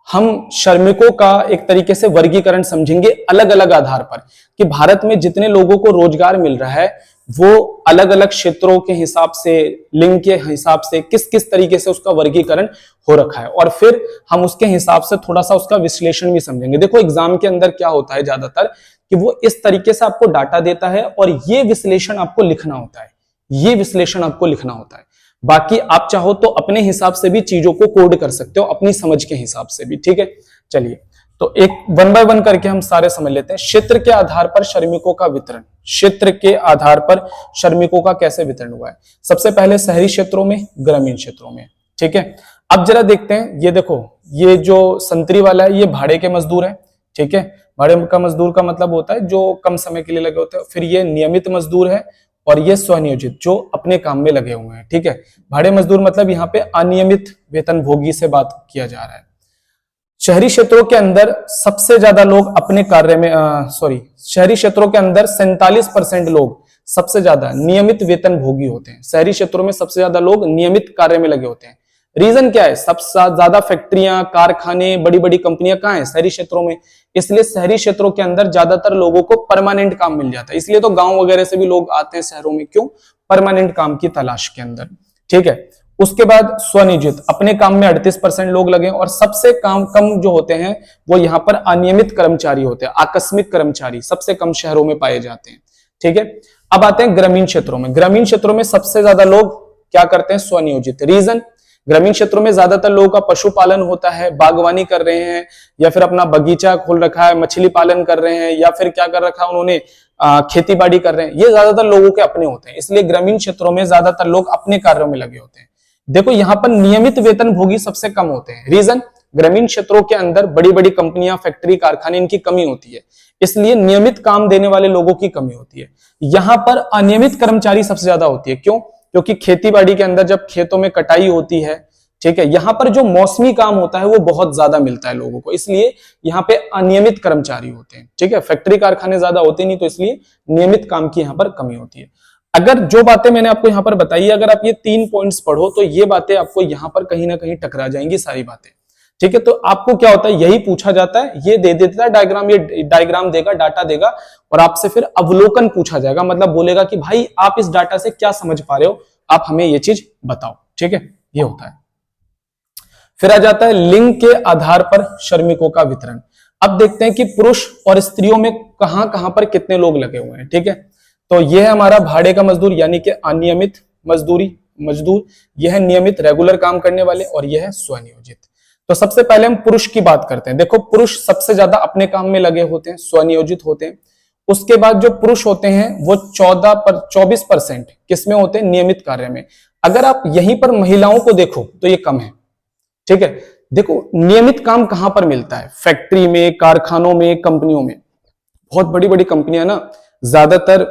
हम श्रमिकों का एक तरीके से वर्गीकरण समझेंगे अलग अलग आधार पर, कि भारत में जितने लोगों को रोजगार मिल रहा है वो अलग अलग क्षेत्रों के हिसाब से, लिंग के हिसाब से किस किस तरीके से उसका वर्गीकरण हो रखा है, और फिर हम उसके हिसाब से थोड़ा सा उसका विश्लेषण भी समझेंगे। देखो एग्जाम के अंदर क्या होता है ज्यादातर, कि वो इस तरीके से आपको डाटा देता है और ये विश्लेषण आपको लिखना होता है, ये विश्लेषण आपको लिखना होता है। बाकी आप चाहो तो अपने हिसाब से भी चीजों को कोड कर सकते हो, अपनी समझ के हिसाब से भी। ठीक है, चलिए तो एक वन बाय वन करके हम सारे समझ लेते हैं। क्षेत्र के आधार पर श्रमिकों का वितरण, क्षेत्र के आधार पर श्रमिकों का कैसे वितरण हुआ है। सबसे पहले शहरी क्षेत्रों में, ग्रामीण क्षेत्रों में। ठीक है, अब जरा देखते हैं, ये देखो ये जो संतरी वाला है ये भाड़े के मजदूर है। ठीक है, भाड़े का मजदूर का मतलब होता है जो कम समय के लिए लगे होते हैं। फिर ये नियमित मजदूर है और ये स्वनियोजित जो अपने काम में लगे हुए हैं। ठीक है, भाड़े मजदूर मतलब यहाँ पे अनियमित वेतनभोगी से बात किया जा रहा है। शहरी क्षेत्रों के अंदर सबसे ज्यादा लोग अपने कार्य में शहरी क्षेत्रों के अंदर 47% लोग सबसे ज्यादा नियमित वेतनभोगी होते हैं। शहरी क्षेत्रों में सबसे ज्यादा लोग नियमित कार्य में लगे होते हैं। रीजन क्या है, सबसे ज्यादा फैक्ट्रियां, कारखाने, बड़ी बड़ी कंपनियां कहाँ हैं, शहरी क्षेत्रों में। इसलिए शहरी क्षेत्रों के अंदर ज्यादातर लोगों को परमानेंट काम मिल जाता है। इसलिए तो गांव वगैरह से भी लोग आते हैं शहरों में, क्यों, परमानेंट काम की तलाश के अंदर। ठीक है, उसके बाद स्वनियोजित, अपने काम में 38% लोग लगे, और सबसे कम जो होते हैं वो यहाँ पर अनियमित कर्मचारी होते हैं, आकस्मिक कर्मचारी सबसे कम शहरों में पाए जाते हैं। ठीक है, अब आते हैं ग्रामीण क्षेत्रों में। ग्रामीण क्षेत्रों में सबसे ज्यादा लोग क्या करते हैं, स्वनियोजित। रीजन, ग्रामीण क्षेत्रों में ज्यादातर लोगों का पशुपालन होता है, बागवानी कर रहे हैं, या फिर अपना बगीचा खोल रखा है, मछली पालन कर रहे हैं, या फिर क्या कर रखा है उन्होंने, खेती बाड़ी कर रहे हैं। ये ज्यादातर लोगों के अपने होते हैं, इसलिए ग्रामीण क्षेत्रों में ज्यादातर लोग अपने कार्यों में लगे होते हैं। देखो यहाँ पर नियमित वेतनभोगी सबसे कम होते हैं। रीजन, ग्रामीण क्षेत्रों के अंदर बड़ी बड़ी कंपनियां, फैक्ट्री, कारखाने, इनकी कमी होती है, इसलिए नियमित काम देने वाले लोगों की कमी होती है। यहाँ पर अनियमित कर्मचारी सबसे ज्यादा होती है। क्यों, क्योंकि खेती बाड़ी के अंदर जब खेतों में कटाई होती है, ठीक है, यहाँ पर जो मौसमी काम होता है वो बहुत ज्यादा मिलता है लोगों को, इसलिए यहाँ पे अनियमित कर्मचारी होते हैं। ठीक है, फैक्ट्री कारखाने ज्यादा होते नहीं, तो इसलिए नियमित काम की यहाँ पर कमी होती है। अगर जो बातें मैंने आपको यहाँ पर बताई, अगर आप ये 3 पॉइंट्स पढ़ो तो ये बातें आपको यहाँ पर कहीं ना कहीं टकरा जाएंगी सारी बातें। ठीक है, तो आपको क्या होता है, यही पूछा जाता है, ये दे देता है डायग्राम, ये डायग्राम देगा, डाटा देगा, और आपसे फिर अवलोकन पूछा जाएगा, मतलब बोलेगा कि भाई आप इस डाटा से क्या समझ पा रहे हो, आप हमें ये चीज बताओ। ठीक है, ये होता है। फिर आ जाता है लिंग के आधार पर श्रमिकों का वितरण। अब देखते हैं कि पुरुष और स्त्रियों में कहां कहां पर कितने लोग लगे हुए हैं। ठीक है, तो यह है हमारा भाड़े का मजदूर यानी कि अनियमित मजदूर, यह है नियमित रेगुलर काम करने वाले, और यह है स्वनियोजित। तो सबसे पहले हम पुरुष की बात करते हैं। देखो पुरुष सबसे ज्यादा अपने काम में लगे होते हैं, स्वनियोजित होते हैं। उसके बाद जो पुरुष होते हैं वो 24% किसमें होते हैं, नियमित कार्य में। अगर आप यहीं पर महिलाओं को देखो तो ये कम है। ठीक है, देखो नियमित काम कहां पर मिलता है, फैक्ट्री में, कारखानों में, कंपनियों में। बहुत बड़ी बड़ी कंपनियां ना ज्यादातर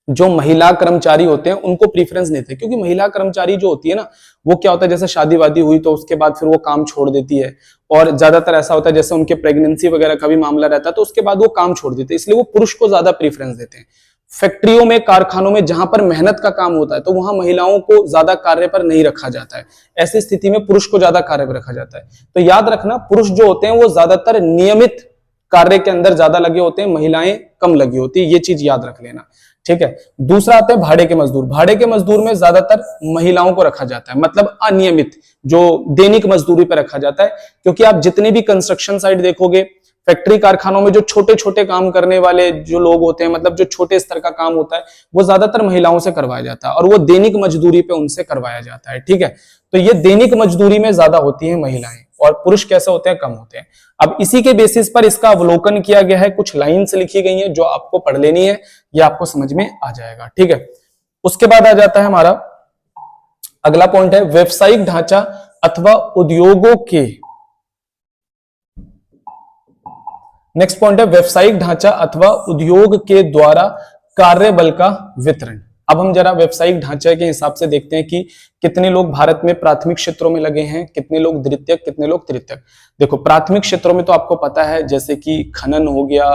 जो महिला कर्मचारी होते हैं उनको प्रीफरेंस देते हैं, क्योंकि महिला कर्मचारी जो होती है ना, वो क्या होता है, जैसे शादी वादी हुई तो उसके बाद फिर वो काम छोड़ देती है, और ज्यादातर ऐसा होता है जैसे उनके प्रेगनेंसी वगैरह का भी मामला रहता है तो उसके बाद वो काम छोड़ देते हैं, इसलिए वो पुरुष को ज्यादा प्रीफरेंस देते हैं। फैक्ट्रियों में, कारखानों में जहां पर मेहनत का काम होता है तो वहां महिलाओं को ज्यादा कार्य पर नहीं रखा जाता है, ऐसी स्थिति में पुरुष को ज्यादा कार्य पर रखा जाता है। तो याद रखना, पुरुष जो होते हैं वो ज्यादातर नियमित कार्य के अंदर ज्यादा लगे होते हैं, महिलाएं कम लगी होती है, ये चीज याद रख लेना। ठीक है, दूसरा आता है भाड़े के मजदूर। भाड़े के मजदूर में ज्यादातर महिलाओं को रखा जाता है, मतलब अनियमित, जो दैनिक मजदूरी पर रखा जाता है, क्योंकि आप जितने भी कंस्ट्रक्शन साइट देखोगे, फैक्ट्री कारखानों में जो छोटे छोटे काम करने वाले जो लोग होते हैं, मतलब जो छोटे स्तर का काम होता है, वो ज्यादातर महिलाओं से करवाया जाता है, और वो दैनिक मजदूरी पे उनसे करवाया जाता है। ठीक है, तो ये दैनिक मजदूरी में ज्यादा होती है महिलाएं, और पुरुष कैसे होते हैं, कम होते हैं। अब इसी के बेसिस पर इसका अवलोकन किया गया है, कुछ लाइन्स लिखी गई हैं जो आपको पढ़ लेनी है, ये आपको समझ में आ जाएगा। ठीक है, उसके बाद आ जाता है हमारा अगला पॉइंट है व्यवसायिक ढांचा अथवा उद्योगों के। नेक्स्ट पॉइंट है व्यवसायिक ढांचा अथवा उद्योग के द्वारा कार्यबल का वितरण। अब हम जरा व्यवसायिक ढांचे के हिसाब से देखते हैं कि कितने लोग भारत में प्राथमिक क्षेत्रों में लगे हैं, कितने लोग द्वितीयक, कितने लोग तृतीयक। देखो प्राथमिक क्षेत्रों में तो आपको पता है, जैसे कि खनन हो गया,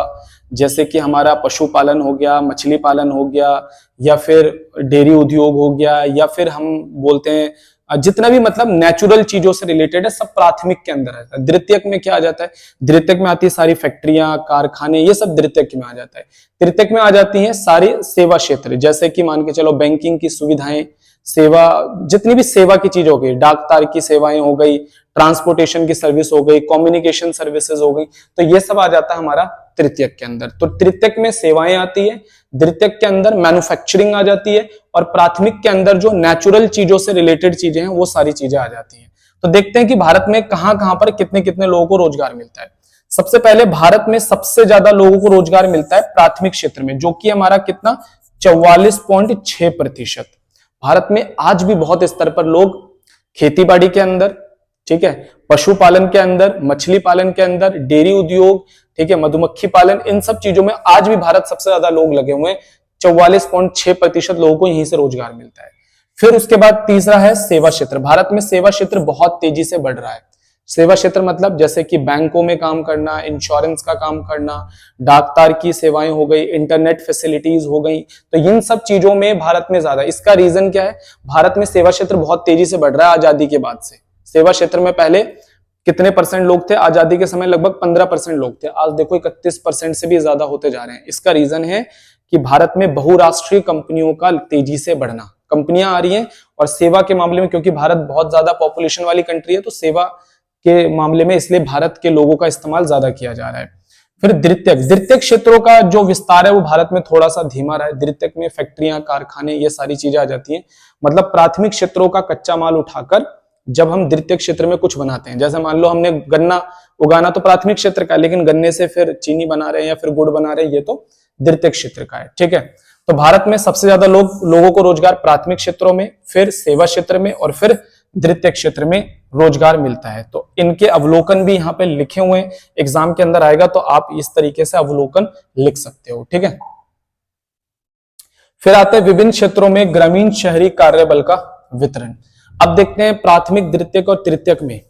जैसे कि हमारा पशुपालन हो गया, मछली पालन हो गया, या फिर डेयरी उद्योग हो गया, या फिर हम बोलते हैं जितना भी मतलब नेचुरल चीजों से रिलेटेड है सब प्राथमिक के अंदर आता है। द्वितीयक में क्या आ जाता है? द्वितीयक में आती है सारी फैक्ट्रियां, कारखाने, ये सब द्वितीयक में आ जाता है। तृतीयक में आ जाती हैं सारी सेवा क्षेत्र, जैसे कि मान के चलो बैंकिंग की सुविधाएं, सेवा, जितनी भी सेवा की चीज हो गई, डाकतार की सेवाएं हो गई, ट्रांसपोर्टेशन की सर्विस हो गई, कम्युनिकेशन सर्विसेज हो गई, तो ये सब आ जाता है हमारा तृतीयक के अंदर। तो तृतीयक में सेवाएं आती है, द्वितीयक के अंदर मैन्युफैक्चरिंग आ जाती है, और प्राथमिक के अंदर जो नेचुरल चीजों से रिलेटेड चीजें हैं वो सारी चीजें आ जाती हैं। तो देखते हैं कि भारत में कहां कहां पर कितने कितने लोगों को रोजगार मिलता है। सबसे पहले भारत में सबसे ज्यादा लोगों को रोजगार मिलता है प्राथमिक क्षेत्र में, जो कि हमारा कितना 44.6%। भारत में आज भी बहुत स्तर पर लोग खेती बाड़ी के अंदर, ठीक है, पशुपालन के अंदर, मछली पालन के अंदर, डेयरी उद्योग, ठीक है, मधुमक्खी पालन, इन सब चीजों में आज भी भारत सबसे ज्यादा लोग लगे हुए हैं। 44.6% लोगों को यहीं से रोजगार मिलता है। फिर उसके बाद तीसरा है सेवा क्षेत्र। भारत में सेवा क्षेत्र बहुत तेजी से बढ़ रहा है। सेवा क्षेत्र मतलब जैसे कि बैंकों में काम करना, इंश्योरेंस का काम करना, डाकतार की सेवाएं हो गई, इंटरनेट फैसिलिटीज हो गई, तो इन सब चीजों में भारत में ज्यादा। इसका रीजन क्या है? भारत में सेवा क्षेत्र बहुत तेजी से बढ़ रहा है आजादी के बाद से। सेवा क्षेत्र में पहले कितने परसेंट लोग थे? आजादी के समय लगभग 15% लोग थे, आज देखो 31% से भी ज्यादा होते जा रहे हैं। इसका रीजन है कि भारत में बहुराष्ट्रीय कंपनियों का तेजी से बढ़ना, कंपनियां आ रही हैं, और सेवा के मामले में क्योंकि भारत बहुत ज्यादा पॉपुलेशन वाली कंट्री है, तो सेवा के मामले में इसलिए भारत के लोगों का इस्तेमाल ज्यादा किया जा रहा है। फिर द्वितीयक क्षेत्रों का जो विस्तार है वो भारत में थोड़ा सा धीमा रहा है। द्वितीयक में फैक्ट्रियां, कारखाने, ये सारी चीजें आ जाती हैं। मतलब प्राथमिक क्षेत्रों का कच्चा माल उठाकर जब हम द्वितीयक क्षेत्र में कुछ बनाते हैं, जैसे मान लो हमने गन्ना उगाना तो प्राथमिक क्षेत्र का है, लेकिन गन्ने से फिर चीनी बना रहे हैं या फिर गुड़ बना रहे हैं, ये तो द्वितीयक क्षेत्र का है, ठीक है। तो भारत में सबसे ज्यादा लोगों को रोजगार प्राथमिक क्षेत्रों में, फिर सेवा क्षेत्र में, और फिर द्वितीयक क्षेत्र में रोजगार मिलता है। तो इनके अवलोकन भी यहाँ पे लिखे हुए हैं, एग्जाम के अंदर आएगा तो आप इस तरीके से अवलोकन लिख सकते हो, ठीक है। फिर आते हैं विभिन्न क्षेत्रों में ग्रामीण शहरी कार्यबल का वितरण। अब देखते हैं प्राथमिक, द्वितीयक और तृतीयक में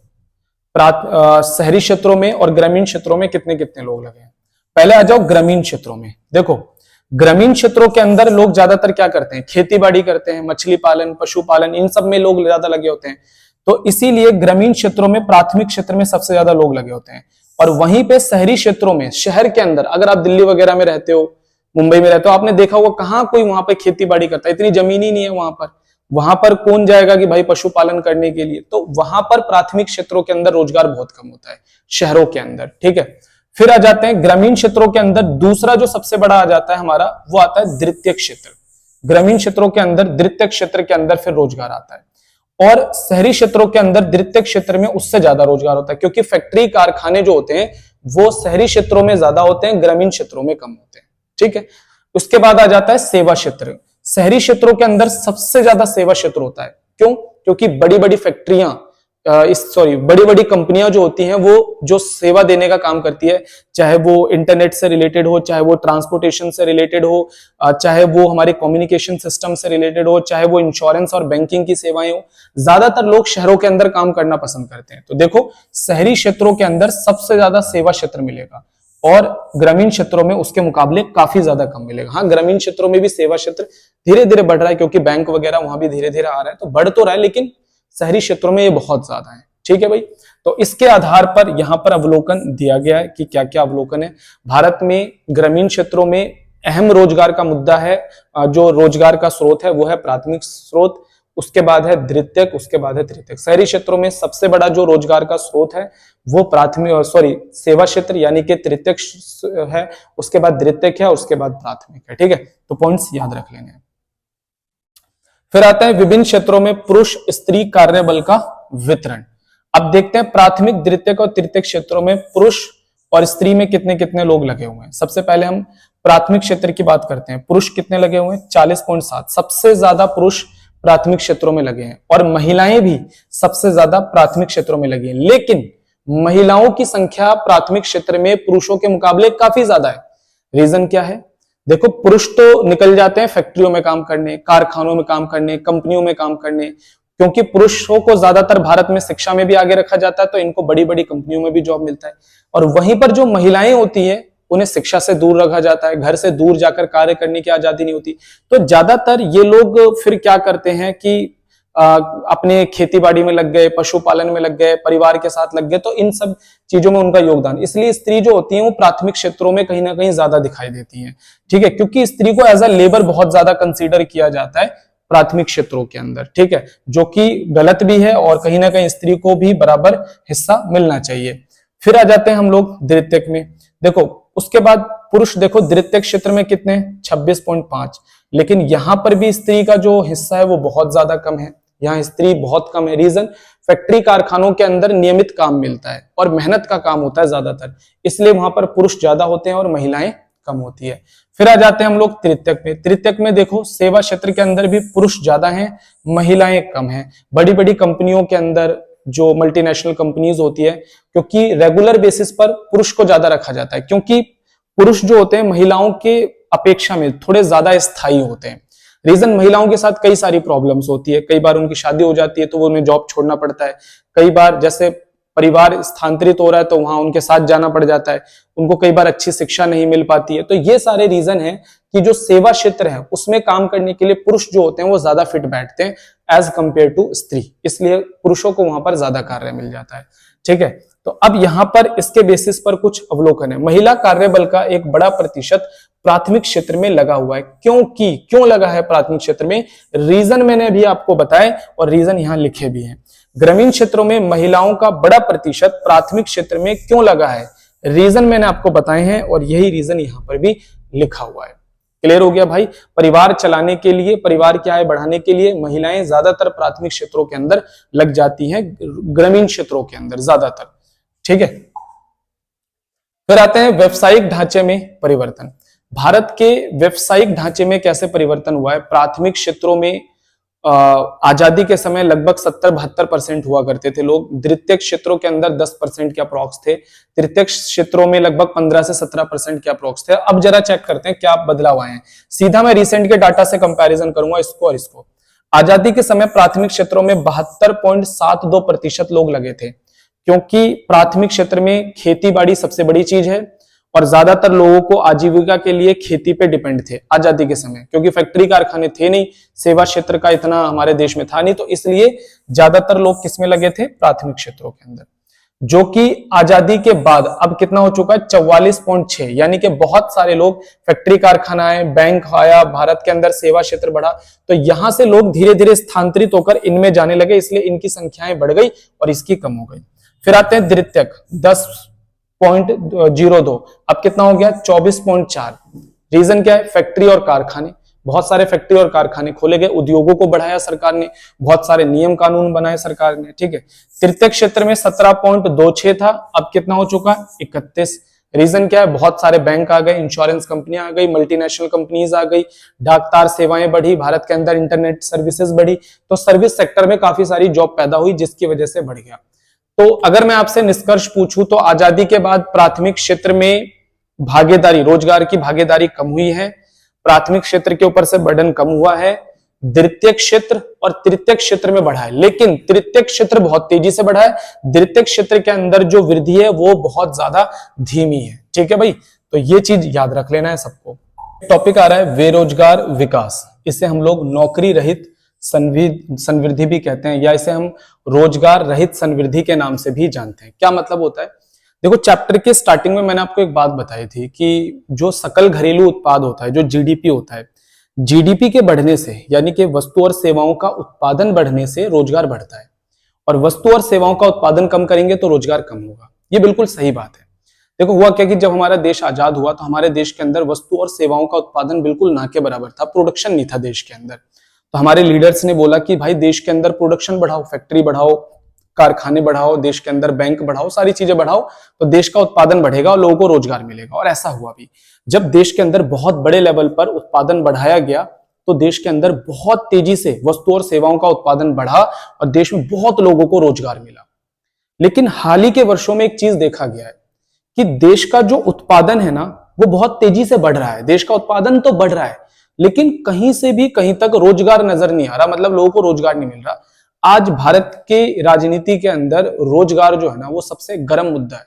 शहरी क्षेत्रों में और ग्रामीण क्षेत्रों में कितने कितने लोग लगे हैं। पहले आ जाओ ग्रामीण क्षेत्रों में। देखो ग्रामीण क्षेत्रों के अंदर लोग ज्यादातर क्या करते हैं? खेती बाड़ी करते हैं, मछली पालन, पशुपालन, इन सब में लोग ज्यादा लगे होते हैं। तो इसीलिए ग्रामीण क्षेत्रों में, प्राथमिक क्षेत्र में सबसे ज्यादा लोग लगे होते हैं। और वहीं पे शहरी क्षेत्रों में, शहर के अंदर, अगर आप दिल्ली वगैरह में रहते हो, मुंबई में रहते हो, आपने देखा होगा कहाँ कोई वहां पे खेती बाड़ी करता है, इतनी जमीन ही नहीं है वहां पर कौन जाएगा कि भाई पशुपालन करने के लिए। तो वहां पर प्राथमिक क्षेत्रों के अंदर रोजगार बहुत कम होता है, शहरों के अंदर, ठीक है। फिर आ जाते हैं ग्रामीण क्षेत्रों के अंदर, दूसरा जो सबसे बड़ा आ जाता है हमारा, वो आता है द्वितीयक क्षेत्र। ग्रामीण क्षेत्रों के अंदर, द्वितीयक क्षेत्र के अंदर फिर रोजगार आता है। और शहरी क्षेत्रों के अंदर द्वितीयक क्षेत्र में उससे ज्यादा रोजगार होता है, क्योंकि फैक्ट्री, कारखाने जो होते हैं वो शहरी क्षेत्रों में ज्यादा होते हैं, ग्रामीण क्षेत्रों में कम होते हैं, ठीक है। उसके बाद आ जाता है सेवा क्षेत्र। शहरी क्षेत्रों के अंदर सबसे ज्यादा सेवा क्षेत्र होता है। क्यों? क्योंकि बड़ी बड़ी फैक्ट्रियां, बड़ी बड़ी कंपनियां जो होती हैं वो जो सेवा देने का काम करती है, चाहे वो इंटरनेट से रिलेटेड हो, चाहे वो ट्रांसपोर्टेशन से रिलेटेड हो, चाहे वो हमारे कम्युनिकेशन सिस्टम से रिलेटेड हो, चाहे वो इंश्योरेंस और बैंकिंग की सेवाएं हो, ज्यादातर लोग शहरों के अंदर काम करना पसंद करते हैं। तो देखो शहरी क्षेत्रों के अंदर सबसे ज्यादा सेवा क्षेत्र मिलेगा, और ग्रामीण क्षेत्रों में उसके मुकाबले काफी ज्यादा कम मिलेगा। हाँ, ग्रामीण क्षेत्रों में भी सेवा क्षेत्र धीरे धीरे बढ़ रहा है, क्योंकि बैंक वगैरह वहां भी धीरे धीरे आ रहा है, तो बढ़ तो रहा है, लेकिन शहरी क्षेत्रों में ये बहुत ज्यादा है, ठीक है भाई। तो इसके आधार पर यहां पर अवलोकन दिया गया है कि क्या क्या अवलोकन है। भारत में ग्रामीण क्षेत्रों में अहम रोजगार का मुद्दा है, जो रोजगार का स्रोत है वो है प्राथमिक स्रोत, उसके बाद है द्वितीयक, उसके बाद है तृतीयक। शहरी क्षेत्रों में सबसे बड़ा जो रोजगार का स्रोत है वो सेवा क्षेत्र यानी कि तृतीयक है, उसके बाद द्वितीयक है, उसके बाद प्राथमिक है, ठीक है। तो पॉइंट्स याद रख लेने हैं। फिर आता है विभिन्न क्षेत्रों में पुरुष स्त्री कार्यबल का वितरण। अब देखते हैं प्राथमिक, द्वितीयक और तृतीयक क्षेत्रों में पुरुष और स्त्री में कितने कितने लोग लगे हुए हैं। सबसे पहले हम प्राथमिक क्षेत्र की बात करते हैं। पुरुष कितने लगे हुए हैं? 40.7, सबसे ज्यादा पुरुष प्राथमिक क्षेत्रों में लगे हैं, और महिलाएं भी सबसे ज्यादा प्राथमिक क्षेत्रों में लगी हैं। लेकिन महिलाओं की संख्या प्राथमिक क्षेत्र में पुरुषों के मुकाबले काफी ज्यादा है। रीजन क्या है? देखो पुरुष तो निकल जाते हैं फैक्ट्रियों में काम करने, कारखानों में काम करने, कंपनियों में काम करने, क्योंकि पुरुषों को ज्यादातर भारत में शिक्षा में भी आगे रखा जाता है, तो इनको बड़ी बड़ी कंपनियों में भी जॉब मिलता है। और वहीं पर जो महिलाएं होती हैं उन्हें शिक्षा से दूर रखा जाता है, घर से दूर जाकर कार्य करने की आजादी नहीं होती। तो ज्यादातर ये लोग फिर क्या करते हैं कि अपने खेती बाड़ी में लग गए, पशुपालन में लग गए, परिवार के साथ लग गए, तो इन सब चीजों में उनका योगदान। इसलिए स्त्री जो होती है वो प्राथमिक क्षेत्रों में कहीं ना कहीं ज्यादा दिखाई देती है, ठीक है, क्योंकि स्त्री को एज अ लेबर बहुत ज्यादा कंसीडर किया जाता है प्राथमिक क्षेत्रों के अंदर, ठीक है, जो कि गलत भी है और कहीं ना कहीं स्त्री को भी बराबर हिस्सा मिलना चाहिए। फिर आ जाते हैं हम लोग द्वितीयक में। देखो उसके बाद पुरुष, देखो द्वितीयक क्षेत्र में कितने 26.5, लेकिन यहां पर भी स्त्री का जो हिस्सा है वो बहुत ज्यादा कम है। यहाँ स्त्री बहुत कम है। रीजन, फैक्ट्री कारखानों के अंदर नियमित काम मिलता है और मेहनत का काम होता है ज्यादातर, इसलिए वहां पर पुरुष ज्यादा होते हैं और महिलाएं कम होती है। फिर आ जाते हैं हम लोग तृतीयक में। तृतीयक में देखो सेवा क्षेत्र के अंदर भी पुरुष ज्यादा हैं, महिलाएं कम हैं। बड़ी बड़ी कंपनियों के अंदर जो मल्टीनेशनल कंपनीज होती है, क्योंकि रेगुलर बेसिस पर पुरुष को ज्यादा रखा जाता है, क्योंकि पुरुष जो होते हैं महिलाओं के अपेक्षा में थोड़े ज्यादा स्थायी होते हैं। रीजन, महिलाओं के साथ कई सारी प्रॉब्लम्स होती है, कई बार उनकी शादी हो जाती है तो वो उन्हें जॉब छोड़ना पड़ता है, कई बार जैसे परिवार स्थानांतरित हो रहा है तो वहां उनके साथ जाना पड़ जाता है, उनको कई बार अच्छी शिक्षा नहीं मिल पाती है। तो ये सारे रीजन है कि जो सेवा क्षेत्र है उसमें काम करने के लिए पुरुष जो होते हैं वो ज्यादा फिट बैठते हैं एज कंपेयर टू स्त्री, इसलिए पुरुषों को वहां पर ज्यादा कार्य मिल जाता है, ठीक है। तो अब यहां पर इसके बेसिस पर कुछ अवलोकन है। महिला कार्यबल का एक बड़ा प्रतिशत प्राथमिक क्षेत्र में लगा हुआ है, क्योंकि क्यों लगा है प्राथमिक क्षेत्र में, रीजन मैंने भी आपको बताए और रीजन यहां लिखे भी हैं। ग्रामीण क्षेत्रों में महिलाओं का बड़ा प्रतिशत प्राथमिक क्षेत्र में क्यों लगा है, रीजन मैंने आपको बताए हैं और यही रीजन यहां पर भी लिखा हुआ है। क्लियर हो गया भाई। परिवार चलाने के लिए, परिवार की आय बढ़ाने के लिए महिलाएं ज्यादातर प्राथमिक क्षेत्रों के अंदर लग जाती हैं, ग्रामीण क्षेत्रों के अंदर ज्यादातर, ठीक है। फिर आते हैं व्यवसायिक ढांचे में परिवर्तन। भारत के व्यवसायिक ढांचे में कैसे परिवर्तन हुआ है। प्राथमिक क्षेत्रों में आजादी के समय लगभग 70-72% हुआ करते थे लोग, द्वितीयक क्षेत्रों के अंदर 10% के अप्रॉक्स थे, तृतीयक क्षेत्रों में लगभग 15 से 17% के अप्रॉक्स थे। अब जरा चेक करते हैं क्या बदलाव आए हैं। सीधा मैं रिसेंट के डाटा से कंपैरिजन करूंगा इसको और इसको। आजादी के समय प्राथमिक क्षेत्रों में 72.72% लोग लगे थे, क्योंकि प्राथमिक क्षेत्र में खेती बाड़ी सबसे बड़ी चीज है और ज्यादातर लोगों को आजीविका के लिए खेती पे डिपेंड थे आजादी के समय, क्योंकि फैक्ट्री कारखाने थे नहीं, सेवा क्षेत्र का इतना हमारे देश में था नहीं, तो इसलिए ज्यादातर लोग किसमें लगे थे, प्राथमिक क्षेत्रों के अंदर। जो कि आजादी के बाद अब कितना हो चुका है 44.6, यानी कि बहुत सारे लोग, फैक्ट्री कारखाना आए, बैंक आया, भारत के अंदर सेवा क्षेत्र बढ़ा, तो यहां से लोग धीरे धीरे स्थानांतरित होकर इनमें जाने लगे, इसलिए इनकी संख्याएं बढ़ गई और इसकी कम हो गई। फिर आते हैं द्वितीयक 10.02, अब कितना हो गया 24.4। रीजन क्या है, फैक्ट्री और कारखाने, बहुत सारे फैक्ट्री और कारखाने खोले गए, उद्योगों को बढ़ाया सरकार ने, बहुत सारे नियम कानून बनाए सरकार ने, ठीक है। तृतीयक क्षेत्र में 17.26 था, अब कितना हो चुका 31। रीजन क्या है, बहुत सारे बैंक आ गए, इंश्योरेंस कंपनियां आ गई, मल्टीनेशनल कंपनीज आ गई, डाकतार सेवाएं बढ़ी, भारत के अंदर इंटरनेट सर्विसेज बढ़ी, तो सर्विस सेक्टर में काफी सारी जॉब पैदा हुई जिसकी वजह से बढ़ गया। तो अगर मैं आपसे निष्कर्ष पूछूं तो आजादी के बाद प्राथमिक क्षेत्र में भागीदारी, रोजगार की भागीदारी कम हुई है, प्राथमिक क्षेत्र के ऊपर से बर्डन कम हुआ है, द्वितीयक क्षेत्र और तृतीयक क्षेत्र में बढ़ा है, लेकिन तृतीयक क्षेत्र बहुत तेजी से बढ़ा है, द्वितीयक क्षेत्र के अंदर जो वृद्धि है वो बहुत ज्यादा धीमी है, ठीक है भाई। तो ये चीज याद रख लेना है सबको। टॉपिक आ रहा है बेरोजगार विकास, इसे हम लोग नौकरी रहित संवृद्धि भी कहते हैं, या इसे हम रोजगार रहित संवृद्धि के नाम से भी जानते हैं। क्या मतलब होता है, देखो चैप्टर के स्टार्टिंग में मैंने आपको एक बात बताई थी कि जो सकल घरेलू उत्पाद होता है, जो जीडीपी होता है, जीडीपी के बढ़ने से, यानी कि वस्तु और सेवाओं का उत्पादन बढ़ने से रोजगार बढ़ता है, और वस्तु और सेवाओं का उत्पादन कम करेंगे तो रोजगार कम होगा। ये बिल्कुल सही बात है। देखो हुआ क्या कि जब हमारा देश आजाद हुआ तो हमारे देश के अंदर वस्तु और सेवाओं का उत्पादन बिल्कुल ना के बराबर था, प्रोडक्शन नहीं था देश के अंदर। तो हमारे लीडर्स ने बोला कि भाई देश के अंदर प्रोडक्शन बढ़ाओ, फैक्ट्री बढ़ाओ, कारखाने बढ़ाओ, देश के अंदर बैंक बढ़ाओ, सारी चीजें बढ़ाओ, तो देश का उत्पादन बढ़ेगा और लोगों को रोजगार मिलेगा। और ऐसा हुआ भी, जब देश के अंदर बहुत बड़े लेवल पर उत्पादन बढ़ाया गया तो देश के अंदर बहुत तेजी से वस्तु और सेवाओं का उत्पादन बढ़ा और देश में बहुत लोगों को रोजगार मिला। लेकिन हाल ही के वर्षों में एक चीज देखा गया है कि देश का जो उत्पादन है ना, वो बहुत तेजी से बढ़ रहा है, देश का उत्पादन तो बढ़ रहा है, लेकिन कहीं से भी कहीं तक रोजगार नजर नहीं आ रहा, मतलब लोगों को रोजगार नहीं मिल रहा। आज भारत के राजनीति के अंदर रोजगार जो है ना वो सबसे गर्म मुद्दा है,